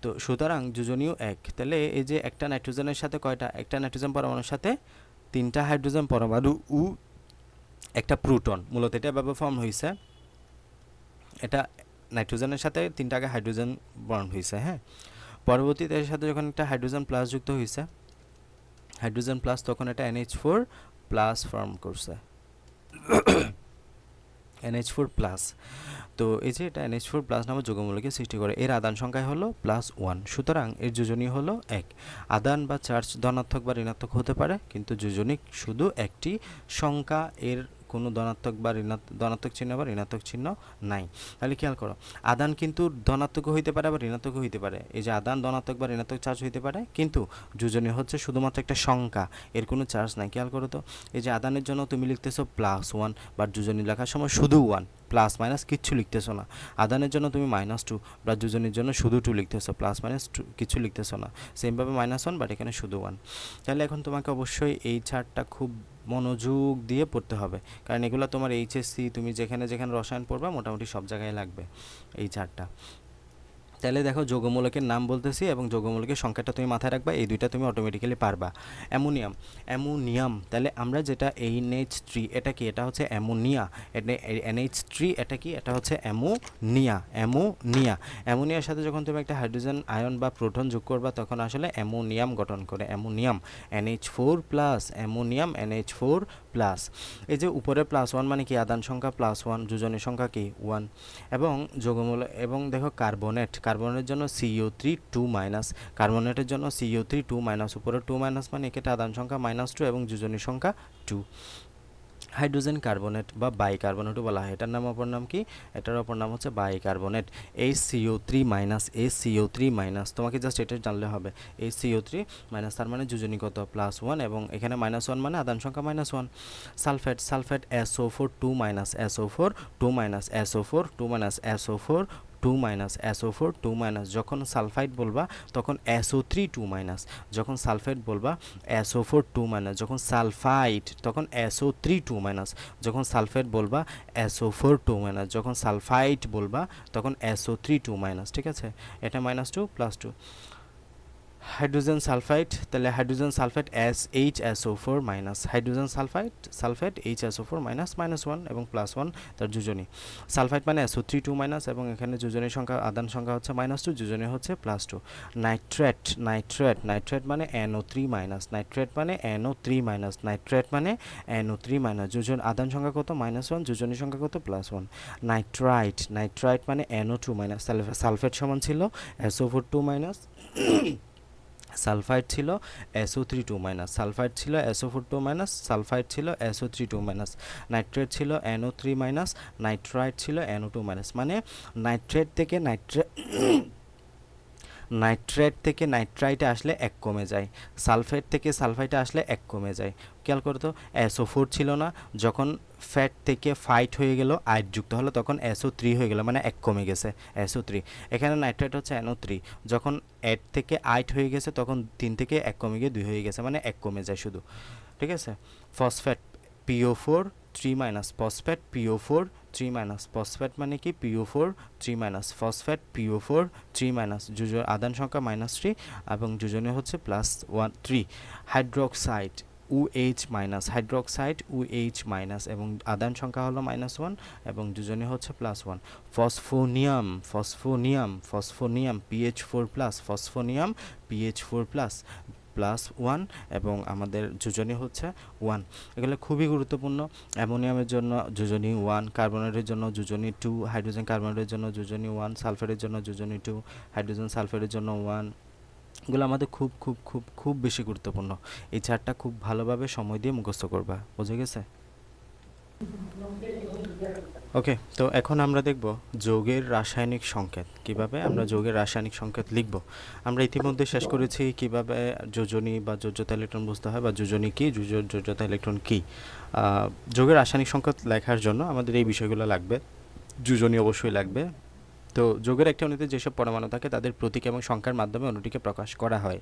তো সুতরাং যোজনীয় 1, তাহলে এই যে একটা নাইট্রোজেনের সাথে কয়টা, একটা নাইট্রোজেন পরমাণুর সাথে 3টা হাইড্রোজেন পরমাণু ও একটা প্রোটন, মূলত এটা এভাবে ফর্ম হয়েছে। এটা নাইট্রোজেনের সাথে 3টা আগে হাইড্রোজেন বন্ড হয়েছে, হ্যাঁ। পরবর্তীতে এর সাথে যখন একটা হাইড্রোজেন প্লাস যুক্ত হয়েছে, হাইড্রোজেন প্লাস, তখন এটা NH4 প্লাস ফর্ম করছে, NH4 প্লাস। তো এই যে এটা NH4 প্লাস নামক যৌগমূলকে সৃষ্টি করে, এর আদান সংখ্যা হলো +1, সুতরাং এর যোজনী হলো 1। আদান বা চার্জ ধনাত্মক বা ঋণাত্মক হতে পারে, কিন্তু যোজনী শুধু একটি সংখ্যা, এর কোনো ধনাত্মক বা ধনাত্মক চিহ্ন বা ঋণাত্মক চিহ্ন নাই। তাহলে খেয়াল করো, আদান কিন্তু ধনাত্মক হইতে পারে আবার ঋণাত্মক হইতে পারে। এই যে আদান ধনাত্মক বা ঋণাত্মক চার্জ হইতে পারে, কিন্তু যোজনী হচ্ছে শুধুমাত্র একটা সংখ্যা, এর কোনো চার্জ নাই। খেয়াল করো তো, এই যে আদানের জন্য তুমি লিখতেছো +1, বাট যোজনী লেখার সময় শুধু 1, প্লাস মাইনাস কিচ্ছু লিখতেছো না। আদানের জন্য তুমি -2, বা যোজনীর জন্য শুধু 2 লিখতেছো, প্লাস মাইনাস 2 কিছু লিখতেছো না। সেমভাবে -1, বাট এখানে শুধু 1। তাহলে এখন তোমাকে অবশ্যই এই চার্টটা খুব মনোযোগ দিয়ে পড়তে হবে, কারণ এগুলো তোমার HSC তুমি যেখানে যেখানে রসায়ন পড়বা মোটামুটি সব জায়গায় লাগবে এই চার্টটা। তাহলে দেখো, যৌগমূলকের নাম বলতেছি এবং যৌগমূলকের সংখ্যাটা তুমি মাথায় রাখবা, এই দুইটা তুমি অটোমেটিক্যালি পারবা। অ্যামোনিয়াম, অ্যামোনিয়াম, তাহলে আমরা যেটা NH3, এটা কি, এটা হচ্ছে অ্যামোনিয়া। এটা NH3, এটা কি, এটা হচ্ছে অ্যামোনিয়া। অ্যামোনিয়া, অ্যামোনিয়ার সাথে যখন তুমি একটা হাইড্রোজেন আয়ন বা প্রোটন যোগ করবা, তখন আসলে অ্যামোনিয়াম গঠন করে। Ammonium NH4 plus, ammonium NH4 plus. এই যে উপরে +1 মানে কি, আদান সংখ্যা +1, যোজনের সংখ্যা কি 1। এবং যৌগমূলক, এবং দেখো কার্বনেট, কার্বনের জন্য CO3 2-, কার্বনেটের জন্য CO3 2-, উপরে 2- মানে এক্ষেত্রে আদান সংখ্যা -2 এবং যোজনীর সংখ্যা 2। হাইড্রোজেন কার্বনেট বা বাইকার্বনেটও বলা হয়, এটার নাম, অপর নাম কি, এটার অপর নাম হচ্ছে বাইকার্বনেট। HCO3-, তোমাকে জাস্ট এটা জানলে হবে, HCO3-, তার মানে যোজনী কত, +1, এবং এখানে -1 মানে আদান সংখ্যা -1। Sulphate, sulphate SO4 2-, SO4 2-, SO4 2-, SO4 2-, SO4 2-, যখন সালফাইড বলবা তখন SO3 2-, যখন সালফেট বলবা SO4 2-, যখন সালফাইড তখন SO3 2-, যখন সালফেট বলবা SO4 2-, যখন সালফাইড বলবা তখন SO3 2-, ঠিক আছে। এটা -2 +2। হাইড্রোজেন সালফাইড, তাহলে hydrogen sulphide HSO4-, hydrogen sulphide HSO4-, -1 এবং +1 তার যোজনী। সালফাইড মানে SO3 2-, এবং এখানে যোজনীর সংখ্যা, আদান সংখ্যা হচ্ছে -2, যোজনী হচ্ছে +2। নাইট্রেট, নাইট্রেট মানে NO3-, নাইট্রেট মানে NO3-, নাইট্রেট মানে NO3-, যোজন, আদান সংখ্যা কত, -1, যোজনী সংখ্যা কত, +1। নাইট্রাইট মানে NO2-, সালফেট সমান ছিল SO4 2-, সালফাইড ছিল SO3 2-, সালফাইড ছিল SO4 2-, সালফাইড ছিল SO3 2-, নাইট্রেট ছিল NO3-, নাইট্রাইট ছিল NO2-, মানে নাইট্রেট থেকে নাইট্রেট থেকে নাইট্রাইটে আসলে 1 কমে যায়, সালফেট থেকে সালফাইটে আসলে 1 কমে যায়। খেয়াল করো তো, SO4 ছিল না, যখন ফ্যাট থেকে ফাইট হয়ে গেল, আইট যুক্ত হলো, তখন SO3 হয়ে গেল, মানে 1 কমে গেছে, SO3। এখানে নাইট্রেট হচ্ছে NO3, যখন 8 থেকে আইট হয়ে গেছে, তখন 3 থেকে 1 কমে গিয়ে 2 হয়ে গেছে, মানে 1 কমে যায় শুধু, ঠিক আছে। Phosphate PO4 3-, phosphate PO4 3-, phosphate মানে কি, PO4 3-, ফসফেট PO4 3-, যোজন, আদান সংখ্যা -3 এবং যোজনী হচ্ছে +3। হাইড্রোক্সাইড OH-, হাইড্রোক্সাইড OH-, এবং আদান সংখ্যা হলো -1 এবং যোজনী হচ্ছে +1। ফসফোনিয়াম PH4+, ফসফোনিয়াম PH4+, +1 এবং আমাদের যোজনী হচ্ছে 1। এগুলো খুবই গুরুত্বপূর্ণ। অ্যামোনিয়ামের জন্য যোজনী 1, কার্বনেটের জন্য যোজনী 2, হাইড্রোজেন কার্বনেটের জন্য যোজনী 1, সালফেটের জন্য যোজনী 2, হাইড্রোজেন সালফেটের জন্য 1। এগুলো আমাদের খুব খুব খুব খুব বেশি গুরুত্বপূর্ণ। এই চারটা খুব ভালোভাবে সময় দিয়ে মুখস্থ করবা, বুঝে গেছে? ওকে, তো এখন আমরা দেখব যৌগের রাসায়নিক সংকেত, কিভাবে আমরা যৌগের রাসায়নিক সংকেত লিখব। আমরা ইতিমধ্যে শেষ করেছি কিভাবে যোজনী বা যোজ্যতা ইলেকট্রন বুঝতে হয়, বা যোজনী কি, যোজ্যতা ইলেকট্রন কি। যৌগের রাসায়নিক সংকেত লেখার জন্য আমাদের এই বিষয়গুলো লাগবে, যোজনী অবশ্যই লাগবে। তো যৌগের একটি অণুতে যেসব পরমাণু থাকে তাদের প্রতীক এবং সংখ্যার মাধ্যমে অণুটিকে প্রকাশ করা হয়।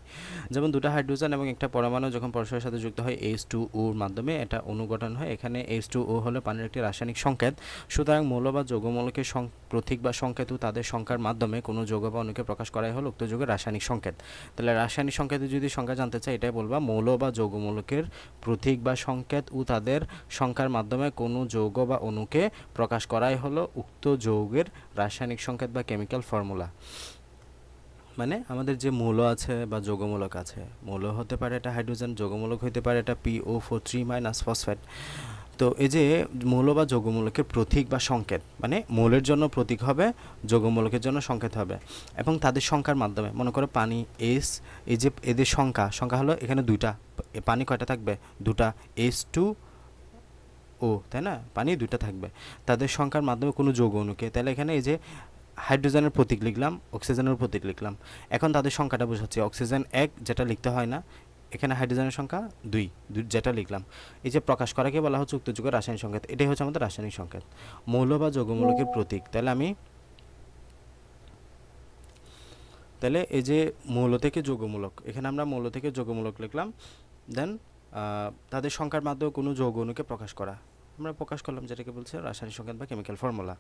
যেমন দুটো হাইড্রোজেন এবং একটা পরমাণু যখন পরস্পরের সাথে যুক্ত হয় H2O-র মাধ্যমে এটা অণু গঠন হয়। এখানে H2O হলো পানির একটি রাসায়নিক সংকেত। সুতরাং মৌল বা যৌগমূলকের প্রতীক বা সংকেত ও তাদের সংখ্যার মাধ্যমে কোনো যৌগ বা অণুকে প্রকাশ করাই হলো উক্ত যৌগের রাসায়নিক সংকেত। তাহলে রাসায়নিক সংকেতে যদি সংখ্যা জানতে চাই এটাই বলবা, মৌল বা যৌগমূলকের প্রতীক বা সংকেত ও তাদের সংখ্যার মাধ্যমে কোনো যৌগ বা অণুকে প্রকাশ করাই হলো উক্ত যৌগের রাসায়নিক সংকেত বা কেমিক্যাল ফর্মুলা। মানে আমাদের যে মৌল আছে বা যৌগমূলক আছে, মৌল হতে পারে এটা হাইড্রোজেন, যৌগমূলক হতে পারে এটা PO4 3- ফসফেট। তো এই যে মৌল বা যৌগমূলকের প্রতীক বা সংকেত, মানে মৌলের জন্য প্রতীক হবে, যৌগমূলকের জন্য সংকেত হবে, এবং তাদের সংখ্যার মাধ্যমে মনে করো পানি এস, এই যে এদের সংখ্যা হলো এখানে দুইটা, পানি কয়টা থাকবে, দুটা, H2O, তাই না, পানি দুইটা থাকবে, তাদের সংখ্যার মাধ্যমে কোনো যৌগ অণুকে, তাহলে এখানে এই যে হাইড্রোজেনের প্রতীক লিখলাম, অক্সিজেনের প্রতীক লিখলাম, এখন তাদের সংখ্যাটা বোঝাচ্ছি, অক্সিজেন 1 যেটা লিখতে হয় না, এখানে হাইড্রোজেনের সংখ্যা 2 যেটা লিখলাম, এই যে প্রকাশ করাকে বলা হচ্ছে উক্ত যৌগের রাসায়নিক সংকেত। এটাই হচ্ছে আমাদের রাসায়নিক সংকেত, মৌল বা যৌগমূলকের প্রতীক। তাহলে এই যে মৌল থেকে যৌগমূলক, এখানে আমরা মৌল থেকে যৌগমূলক লিখলাম, দেন তাদের সংখ্যার মাধ্যমে কোনো যৌগ অণুকে প্রকাশ করা, আমরা প্রকাশ করলাম যেটাকে বলছে রাসায়নিক সংকেত বা কেমিক্যাল ফর্মুলা।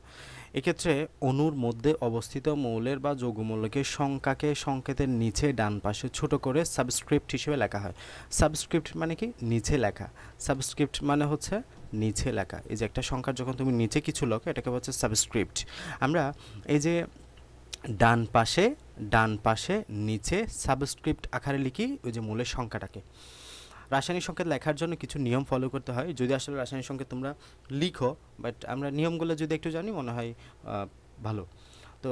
এক্ষেত্রে অণুর মধ্যে অবস্থিত মৌলের বা যৌগমূলকের সংখ্যাকে সংকেতের নিচে ডান পাশে ছোট করে সাবস্ক্রিপ্ট হিসেবে লেখা হয়। সাবস্ক্রিপ্ট মানে কি, নিচে লেখা, সাবস্ক্রিপ্ট মানে হচ্ছে নিচে লেখা। এই যে একটা সংখ্যার যখন তুমি নিচে কিছু লেখো এটাকে বলছে সাবস্ক্রিপ্ট। আমরা এই যে ডান পাশে নিচে সাবস্ক্রিপ্ট আকারে লিখি ওই যে মূলের সংখ্যাটাকে। রাসায়নিক সংকেত লেখার জন্য কিছু নিয়ম ফলো করতে হয়, যদি আসলে রাসায়নিক সংকেত তোমরা লিখো, বাট আমরা নিয়মগুলো যদি একটু জানি মনে হয় ভালো। তো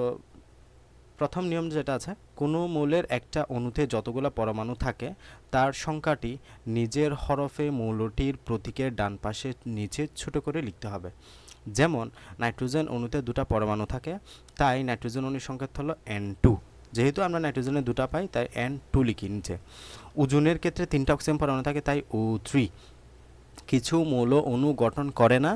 প্রথম নিয়ম যেটা আছে, কোনো মৌলের একটা অণুতে যতগুলো পরমাণু থাকে তার সংখ্যাটি নিজের হরফে মৌলটির প্রতীকের ডান পাশে নিচে ছোট করে লিখতে হবে। যেমন নাইট্রোজেন অণুতে দুটা পরমাণু থাকে, তাই নাইট্রোজেন অণুর সংকেত হলো N2, যেহেতু আমরা নাইট্রোজেনের দুটা পাই তাই N2 লিখি নিচে। ওজনের ক্ষেত্রে 3টা অক্সিজেন পরমাণু থাকে তাই O3। কিছু মৌল অণু গঠন করে না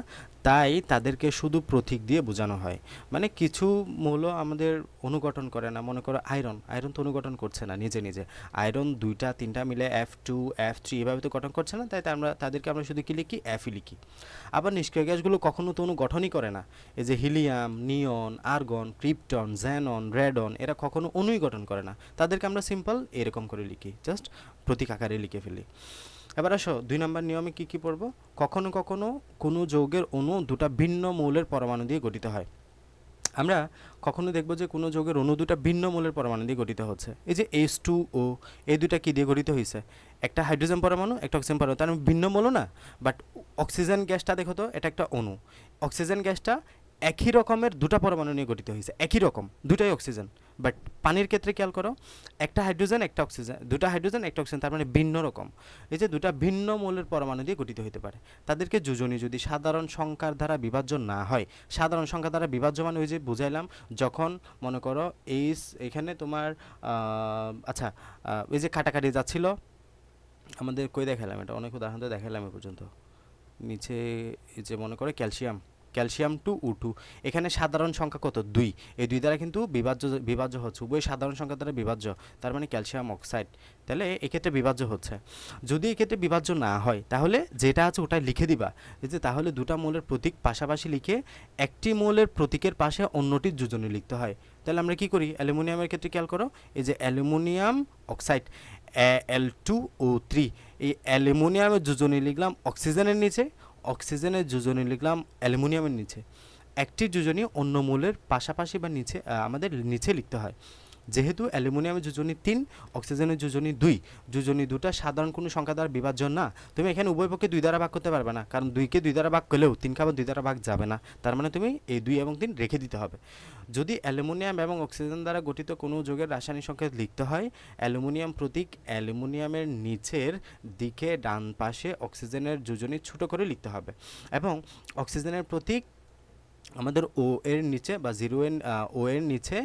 তাই তাদেরকে শুধু প্রতীক দিয়ে বোঝানো হয়। মানে কিছু মৌল আমাদের অনুগঠন করে না, মনে করো আয়রন তো অনুগঠন করছে না নিজে নিজে, আয়রন 2টা 3টা মিলে F2 F3 এভাবে তো গঠন করছে না, তাই তাদেরকে আমরা শুধু কি লিখি, F লিখি। আবার নিষ্ক্রিয় গ্যাসগুলো কখনো তো অনুগঠনই করে না, এই যে হিলিয়াম, নিয়ন, আর্গন, ক্রিপ্টন, জ্যানন, রেডন, এরা কখনো অণুই গঠন করে না, তাদেরকে আমরা সিম্পল এরকম করে লিখি, জাস্ট প্রতীক আকারে লিখে ফেলি। এবার আসো 2 নম্বর নিয়মে কি কি পড়বো। কখনো কখনো কোনো যৌগের অণু দুটা ভিন্ন মৌলের পরমাণু দিয়ে গঠিত হয়। আমরা কখনো দেখবো যে কোনো যৌগের অণু দুটা ভিন্ন মৌলের পরমাণু দিয়ে গঠিত হচ্ছে। এই যে H2O, এই দুটা কি দিয়ে গঠিত হয়েছে, একটা হাইড্রোজেন পরমাণু একটা অক্সিজেন পরমাণু, তার ভিন্ন মৌল না। বাট অক্সিজেন গ্যাসটা দেখো তো, এটা একটা অণু, অক্সিজেন গ্যাসটা একই রকমের দুটা পরমাণু নিয়ে গঠিত হয়েছে, একই রকম দুটাই অক্সিজেন। বাট পানির ক্ষেত্রে খেয়াল করো, একটা হাইড্রোজেন একটা অক্সিজেন, দুটা হাইড্রোজেন একটা অক্সিজেন, তার মানে ভিন্ন রকম। এই যে দুটা ভিন্ন মৌলের পরমাণু দিয়ে গঠিত হতে পারে, তাদেরকে যোজনী যদি সাধারণ সংখ্যার দ্বারা বিভাজ্য না হয়, সাধারণ সংখ্যা দ্বারা বিভাজ্য মানে ওই যে বুঝাইলাম, যখন মনে করো এখানে তোমার আচ্ছা ওই যে কাটাকাটি যাচ্ছিল, আমাদের কই দেখালাম, এটা অনেক উদাহরণ দিয়ে দেখালাম এ পর্যন্ত, নিচে এই যে মনে করে ক্যালসিয়াম টু O2, এখানে সাধারণ সংখ্যা কত, 2, এই 2 দ্বারা কিন্তু বিভাজ্য হচ্ছে, উভয় সাধারণ সংখ্যা দ্বারা বিভাজ্য, তার মানে ক্যালসিয়াম অক্সাইড, তাহলে এক্ষেত্রে বিভাজ্য হচ্ছে। যদি এক্ষেত্রে বিভাজ্য না হয় তাহলে যেটা আছে ওটাই লিখে দিবা, যে তাহলে দুটা মৌলের প্রতীক পাশাপাশি লিখে একটি মৌলের প্রতীকের পাশে অন্যটির যোজনী লিখতে হয়। তাহলে আমরা কি করি, অ্যালুমিনিয়ামের ক্ষেত্রে খেয়াল করো, এই যে অ্যালুমিনিয়াম অক্সাইড Al2O3, এই অ্যালুমিনিয়ামের যোজনী লিখলাম অক্সিজেনের নিচে, অক্সিজেনের যোজনী লিখলাম অ্যালুমিনিয়ামের নিচে। একটি যোজনী অন্য মৌলের পাশাপাশি বা নিচে আমাদের নিচে লিখতে হয়। যেহেতু অ্যালুমিনিয়ামের যোজনী 3, অক্সিজেনের যোজনী 2, যোজনী দুটা সাধারণ কোনো সংখ্যা দ্বারা বিভাজ্য না, তুমি এখানে উভয় পক্ষে 2 দ্বারা ভাগ করতে পারবে না, কারণ 2কে 2 দ্বারা ভাগ করলেও 3কে আবার 2 দ্বারা ভাগ যাবে না, তার মানে তুমি এই 2 এবং 3 রেখে দিতে হবে। যদি অ্যালুমিনিয়াম এবং অক্সিজেন দ্বারা গঠিত কোনো যৌগের রাসায়নিক সংকেত লিখতে হয়, অ্যালুমিনিয়াম প্রতীক অ্যালুমিনিয়ামের নিচের দিকে ডান পাশে অক্সিজেনের যোজনী ছোট করে লিখতে হবে, এবং অক্সিজেনের প্রতীক আমাদের O এর নিচে বা 0 এর O এর নিচে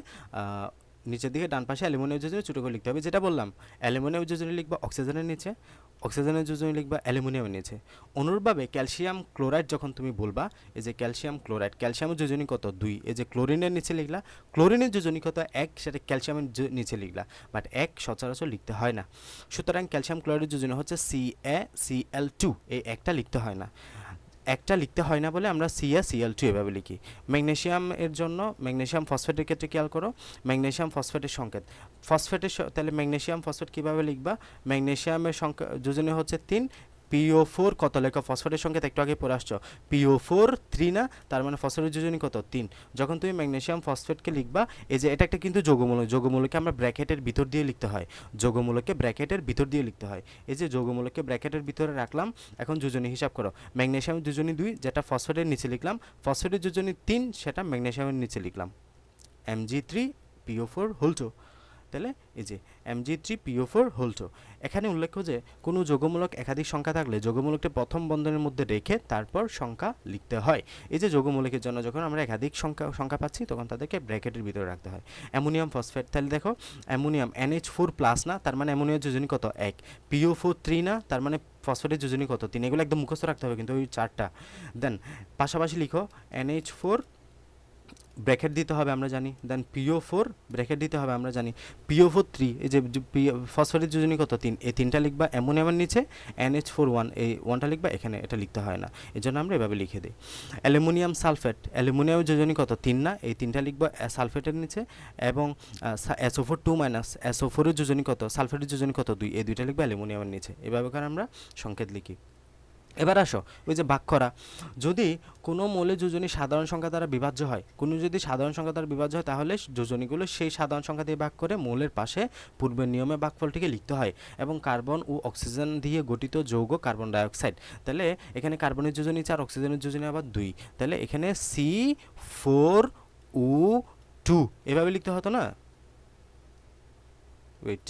নিচের দিকে ডান পাশে অ্যালুমিনিয়াম যোজনী ছোটো করে লিখতে হবে, যেটা বললাম অ্যালুমিনিয়াম যোজনী লিখবা অক্সিজেনের নিচে, অক্সিজেনের যোজনী লিখবা অ্যালুমিনিয়ামের নিচে। অনুরূপভাবে ক্যালসিয়াম ক্লোরাইড যখন তুমি বলবা, এই যে ক্যালসিয়াম ক্লোরাইড, ক্যালসিয়ামের যোজনী কত, 2, এই যে ক্লোরিনের নিচে লিখলা, ক্লোরিনের যোজনী কত, 1, সেটা ক্যালসিয়ামের নিচে লিখলা, বাট 1 সচরাচর লিখতে হয় না, সুতরাং ক্যালসিয়াম ক্লোরাইডের যোজনী হচ্ছে CaCl2, এই একটা লিখতে হয় না। একটা লিখতে হয় না বলে আমরা CaCl2 এভাবে লিখি। ম্যাগনেসিয়াম এর জন্য ম্যাগনেসিয়াম ফসফেটের ক্ষেত্রে খেয়াল করো, ম্যাগনেসিয়াম ফসফেটের সংকেত তাহলে ম্যাগনেসিয়াম ফসফেট কীভাবে লিখবা? ম্যাগনেসিয়ামের সংখ্যা যোজনী হচ্ছে 3, PO4 কত লেখো? ফসফেটের সংকেত একটু আগে পড়ে আসছো, PO4 3 না, তার মানে ফসফেটের যোজনী কত? 3। যখন তুমি ম্যাগনেসিয়াম ফসফেটকে লিখবা, এই যে এটা একটা কিন্তু যৌগমূলক, যৌগমূলককে আমরা ব্র্যাকেটের ভিতর দিয়ে লিখতে হয়, যৌগমূলককে ব্র্যাকেটের ভিতর দিয়ে লিখতে হয়। এই যে যৌগমূলককে ব্র্যাকেটের ভিতরে রাখলাম, এখন যোজনী হিসাব করো। ম্যাগনেসিয়াম যোজনী 2 যেটা ফসফেটের নিচে লিখলাম, ফসফেটের যোজনী 3 সেটা ম্যাগনেসিয়ামের নিচে লিখলাম, Mg3PO4 হোল 2। তাহলে এই যে Mg3PO4 হোল 2। এখানে উল্লেখ্য যে কোনো যৌগমূলক একাধিক সংখ্যা থাকলে যৌগমূলকটি প্রথম বন্ধনের মধ্যে রেখে তারপর সংখ্যা লিখতে হয়। এই যে যৌগমূলকের জন্য যখন আমরা একাধিক সংখ্যা পাচ্ছি তখন তাদেরকে ব্র্যাকেটের ভিতরে রাখতে হয়। অ্যামোনিয়াম ফসফেট, তাহলে দেখো অ্যামোনিয়াম NH4+ না, তার মানে অ্যামোনিয়ার যোজনী কত? 1। PO4 3 না, তার মানে ফসফেটের যোজনী কত? 3। এগুলো একদম মুখস্থ রাখতে হবে কিন্তু ওই চারটা। দেন পাশাপাশি লিখো NH4 ব্র্যাকেট দিতে হবে আমরা জানি, দেন PO4 ব্র্যাকেট দিতে হবে আমরা জানি, PO4 3, এই যে ফসফেটের যোজনী কত? 3, এই 3টা লিখবা অ্যামোনিয়ামের নিচে, NH4 1, এই 1টা লিখবা এখানে, এটা লিখতে হয় না, এই জন্য আমরা এভাবে লিখে দিই। অ্যালুমিনিয়াম সালফেট, অ্যালুমিনিয়ামের যোজনী কত? 3 না, এই 3টা লিখবা সালফেটের নিচে, এবং SO4 2- SO4 এর যোজনী কত? সালফেটের যোজনী কত? 2, এই 2টা লিখবা অ্যালুমিনিয়ামের নিচে। এভাবে করে আমরা সংকেত লিখি। এবার আসো ওই যে ভাগ করা, যদি কোনো মৌলের যোজনী সাধারণ সংখ্যা দ্বারা বিভাজ্য হয়, কোনো যদি সাধারণ সংখ্যা দ্বারা বিভাজ্য হয় তাহলে যোজনীগুলো সেই সাধারণ সংখ্যা দিয়ে ভাগ করে মৌলের পাশে পূর্বের নিয়মে ভাগফলটিকে লিখতে হয়। এবং কার্বন ও অক্সিজেন দিয়ে গঠিত যৌগ কার্বন ডাইঅক্সাইড, তাহলে এখানে কার্বনের যোজনী 4, অক্সিজেনের যোজনী আবার 2, তাহলে এখানে C4O2 এভাবে লিখতে হতো না? ওয়েট,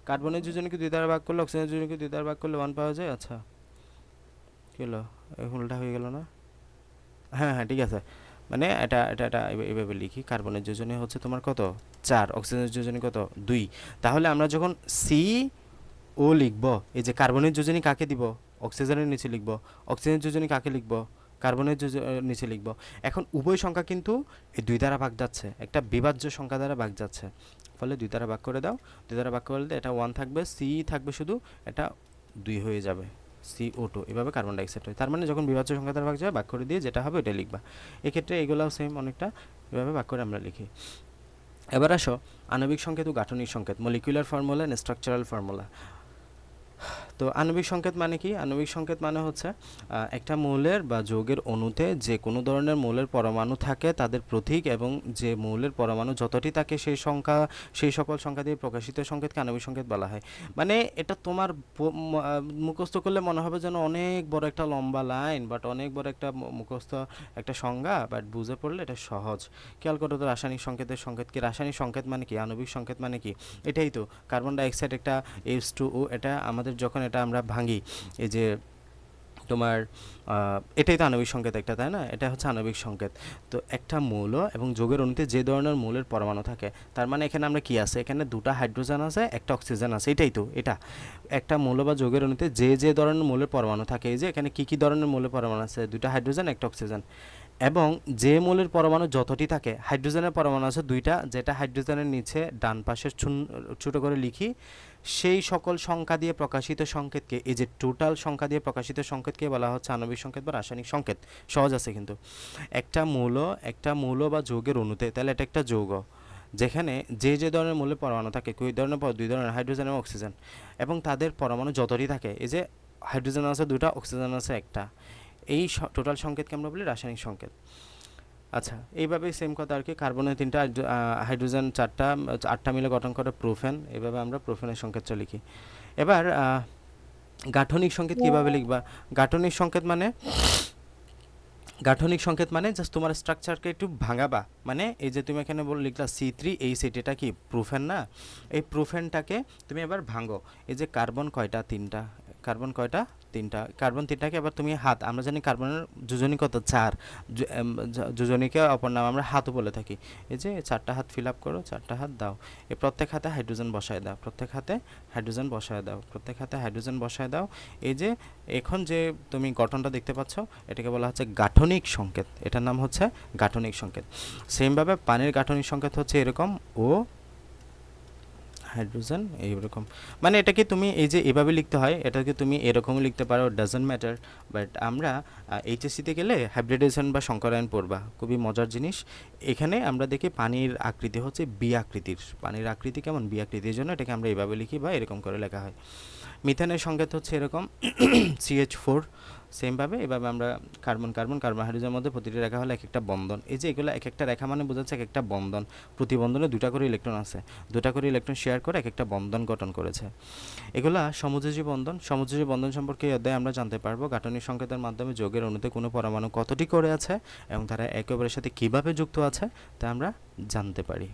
কার্বনের যোজনীকে 2 দ্বারা ভাগ করলে, অক্সিজেনের যোজনীকে 2 দ্বারা ভাগ করলে 1 পাওয়া যায়। আচ্ছা কী হলো, উল্টা হয়ে গেল না? হ্যাঁ হ্যাঁ ঠিক আছে, মানে এটা এভাবে লিখি, কার্বনের যোজনী হচ্ছে তোমার কত? 4, অক্সিজেনের যোজনী কত? 2। তাহলে আমরা যখন CO লিখব, এই যে কার্বনের যোজনী কাকে দিব? অক্সিজেনের নিচে লিখব। অক্সিজেনের যোজনী কাকে লিখব? কার্বনের নিচে লিখব। এখন উভয় সংখ্যা কিন্তু এই 2 দ্বারা ভাগ যাচ্ছে, একটা বিভাজ্য সংখ্যা দ্বারা ভাগ যাচ্ছে, ফলে 2 দ্বারা ভাগ করে দাও। 2 দ্বারা ভাগ করলে এটা 1 থাকবে, C থাকবে শুধু, এটা 2 হয়ে যাবে, CO2। এভাবে কার্বন ডাইঅক্সাইড হয়। তার মানে যখন বিভাজ্য সংখ্যা দ্বারা ভাগ যায়, ভাগ করে দিয়ে যেটা হবে ওটা লিখবা। এক্ষেত্রে এগুলোও সেম অনেকটা, এভাবে ভাগ করে আমরা লিখি। এবার আসো আণবিক সংকেত ও গাঠনিক সংকেত, molecular formula and structural formula. তো আণবিক সংকেত মানে কি? আণবিক সংকেত মানে হচ্ছে একটা মৌলের বা যৌগের অণুতে যে কোনো ধরনের মৌলের পরমাণু থাকে তাদের প্রতীক, এবং যে মৌলের পরমাণু যতটি থাকে সেই সকল সংখ্যা দিয়ে প্রকাশিত সংকেতকে আণবিক সংকেত বলা হয়। মানে এটা তোমার মুখস্থ করলে মনে হবে যেন অনেক বড় একটা লম্বা লাইন, বাট অনেক বড় একটা মুখস্থ একটা সংজ্ঞা, বাট বুঝে পড়লে এটা সহজ। খেয়াল করো তো, রাসায়নিক সংকেতের সংকেত কি? রাসায়নিক সংকেত মানে কি? আণবিক সংকেত মানে কি? এটাই তো, কার্বন ডাইঅক্সাইড একটা H2O, এটা আমাদের যখন এটা আমরা ভাঙি, এই যে তোমার এটাই তো আণবিক সংকেত একটা, তাই না? এটা হচ্ছে আণবিক সংকেত। তো একটা মৌল এবং যৌগের অণুতে যে ধরনের মৌলের পরমাণু থাকে, তার মানে এখানে আমরা কি আছে? এখানে 2টা হাইড্রোজেন আছে, একটা অক্সিজেন আছে, এটাই তো। এটা একটা মৌল বা যৌগের অণুতে যে ধরনের মৌলের পরমাণু থাকে, এই যে এখানে কি ধরনের মৌলের পরমাণু আছে? 2টা হাইড্রোজেন, একটা অক্সিজেন। এবং যে মৌলের পরমাণু যতটি থাকে, হাইড্রোজেনের পরমাণু আছে 2টা, যেটা হাইড্রোজেনের নিচে ডান পাশে ছোটো করে লিখি, সেই সকল সংখ্যা দিয়ে প্রকাশিত সংকেতকে, এই যে টোটাল সংখ্যা দিয়ে প্রকাশিত সংকেতকে বলা হচ্ছে আণবিক সংকেত বা রাসায়নিক সংকেত। সহজ আছে কিন্তু। একটা মৌল বা যৌগের অণুতে, তাহলে এটা একটা যৌগ যেখানে যে ধরনের মৌলের পরমাণু থাকে, কই ধরনের 2 ধরনের, হাইড্রোজেন এবং অক্সিজেন, এবং তাদের পরমাণু যতটি থাকে, এই যে হাইড্রোজেন আছে 2টা, অক্সিজেন আছে একটা, এই টোটাল সংকেতকে আমরা বলি রাসায়নিক সংকেত। আচ্ছা, এইভাবেই সেম কথা আর কি, কার্বনের 3টা, হাইড্রোজেন 4টা, 8টা মিলে গঠন করে প্রোফেন, এইভাবে আমরা প্রোফেনের সংকেতটা লিখি। এবার গাঠনিক সংকেত কীভাবে লিখবা? গাঠনিক সংকেত মানে জাস্ট তোমার স্ট্রাকচারকে একটু ভাঙাবা, মানে এই যে তুমি এখানে লিখলা C3H8, এটা কি প্রোফেন না? এই প্রোফেনটাকে তুমি এবার ভাঙো। এই যে কার্বন কয়টা? 3টা। কার্বন কয়টা? 3টা। কার্বন 3টাকে এবার তুমি হাত, আমরা জানি কার্বনের যোজনী কত? 4। যোজনীকে অপর নাম আমরা হাতও বলে থাকি। এই যে 4টা হাত ফিল আপ করো, 4টা হাত দাও, এই প্রত্যেক হাতে হাইড্রোজেন বসায় দাও, প্রত্যেক হাতে হাইড্রোজেন বসায় দাও। এই যে এখন যে তুমি গঠনটা দেখতে পাচ্ছ, এটাকে বলা হচ্ছে গাঠনিক সংকেত, এটার নাম হচ্ছে গাঠনিক সংকেত। সেমভাবে পানির গাঠনিক সংকেত হচ্ছে এরকম, ও হাইড্রোজেন এইরকম, মানে এটাকে তুমি এই যে এভাবে লিখতে হয়, এটাকে তুমি এরকমও লিখতে পারো, ডাজন্ট ম্যাটার। বাট আমরা এইচএসসিতে গেলে হাইব্রিডাইজেশন বা সংকরায়ন পড়বা, খুবই মজার জিনিস। এখানে আমরা দেখি পানির আকৃতি হচ্ছে বি আকৃতির, পানির আকৃতি কেমন, বি আকৃতির জন্য এটাকে আমরা এইভাবে লিখি বা এরকম করে লেখা হয়। মিথেনের সংকেত হচ্ছে এরকম CH4, সেমভাবে এভাবে আমরা কার্বন কার্বন কার্বন হাইড্রোজেনের মধ্যে প্রতিটি রেখা হলো এক একটা বন্ধন। এই যে এগুলো এক একটা রেখা মানে বোঝাচ্ছে এক একটা বন্ধন, প্রতি বন্ধনে দুটা করে ইলেকট্রন আছে, দুটা করে ইলেকট্রন শেয়ার করে এক একটা বন্ধন গঠন করেছে। এগুলা সমযোজী বন্ধন। সমযোজী বন্ধন সম্পর্কে এই অধ্যায়ে আমরা জানতে পারবো গাঠনিক সংকেতের মাধ্যমে যৌগের অণুতে কোনো পরমাণু কতটি করে আছে এবং তারা একে অপরের সাথে কীভাবে যুক্ত আছে তা আমরা জানতে পারি।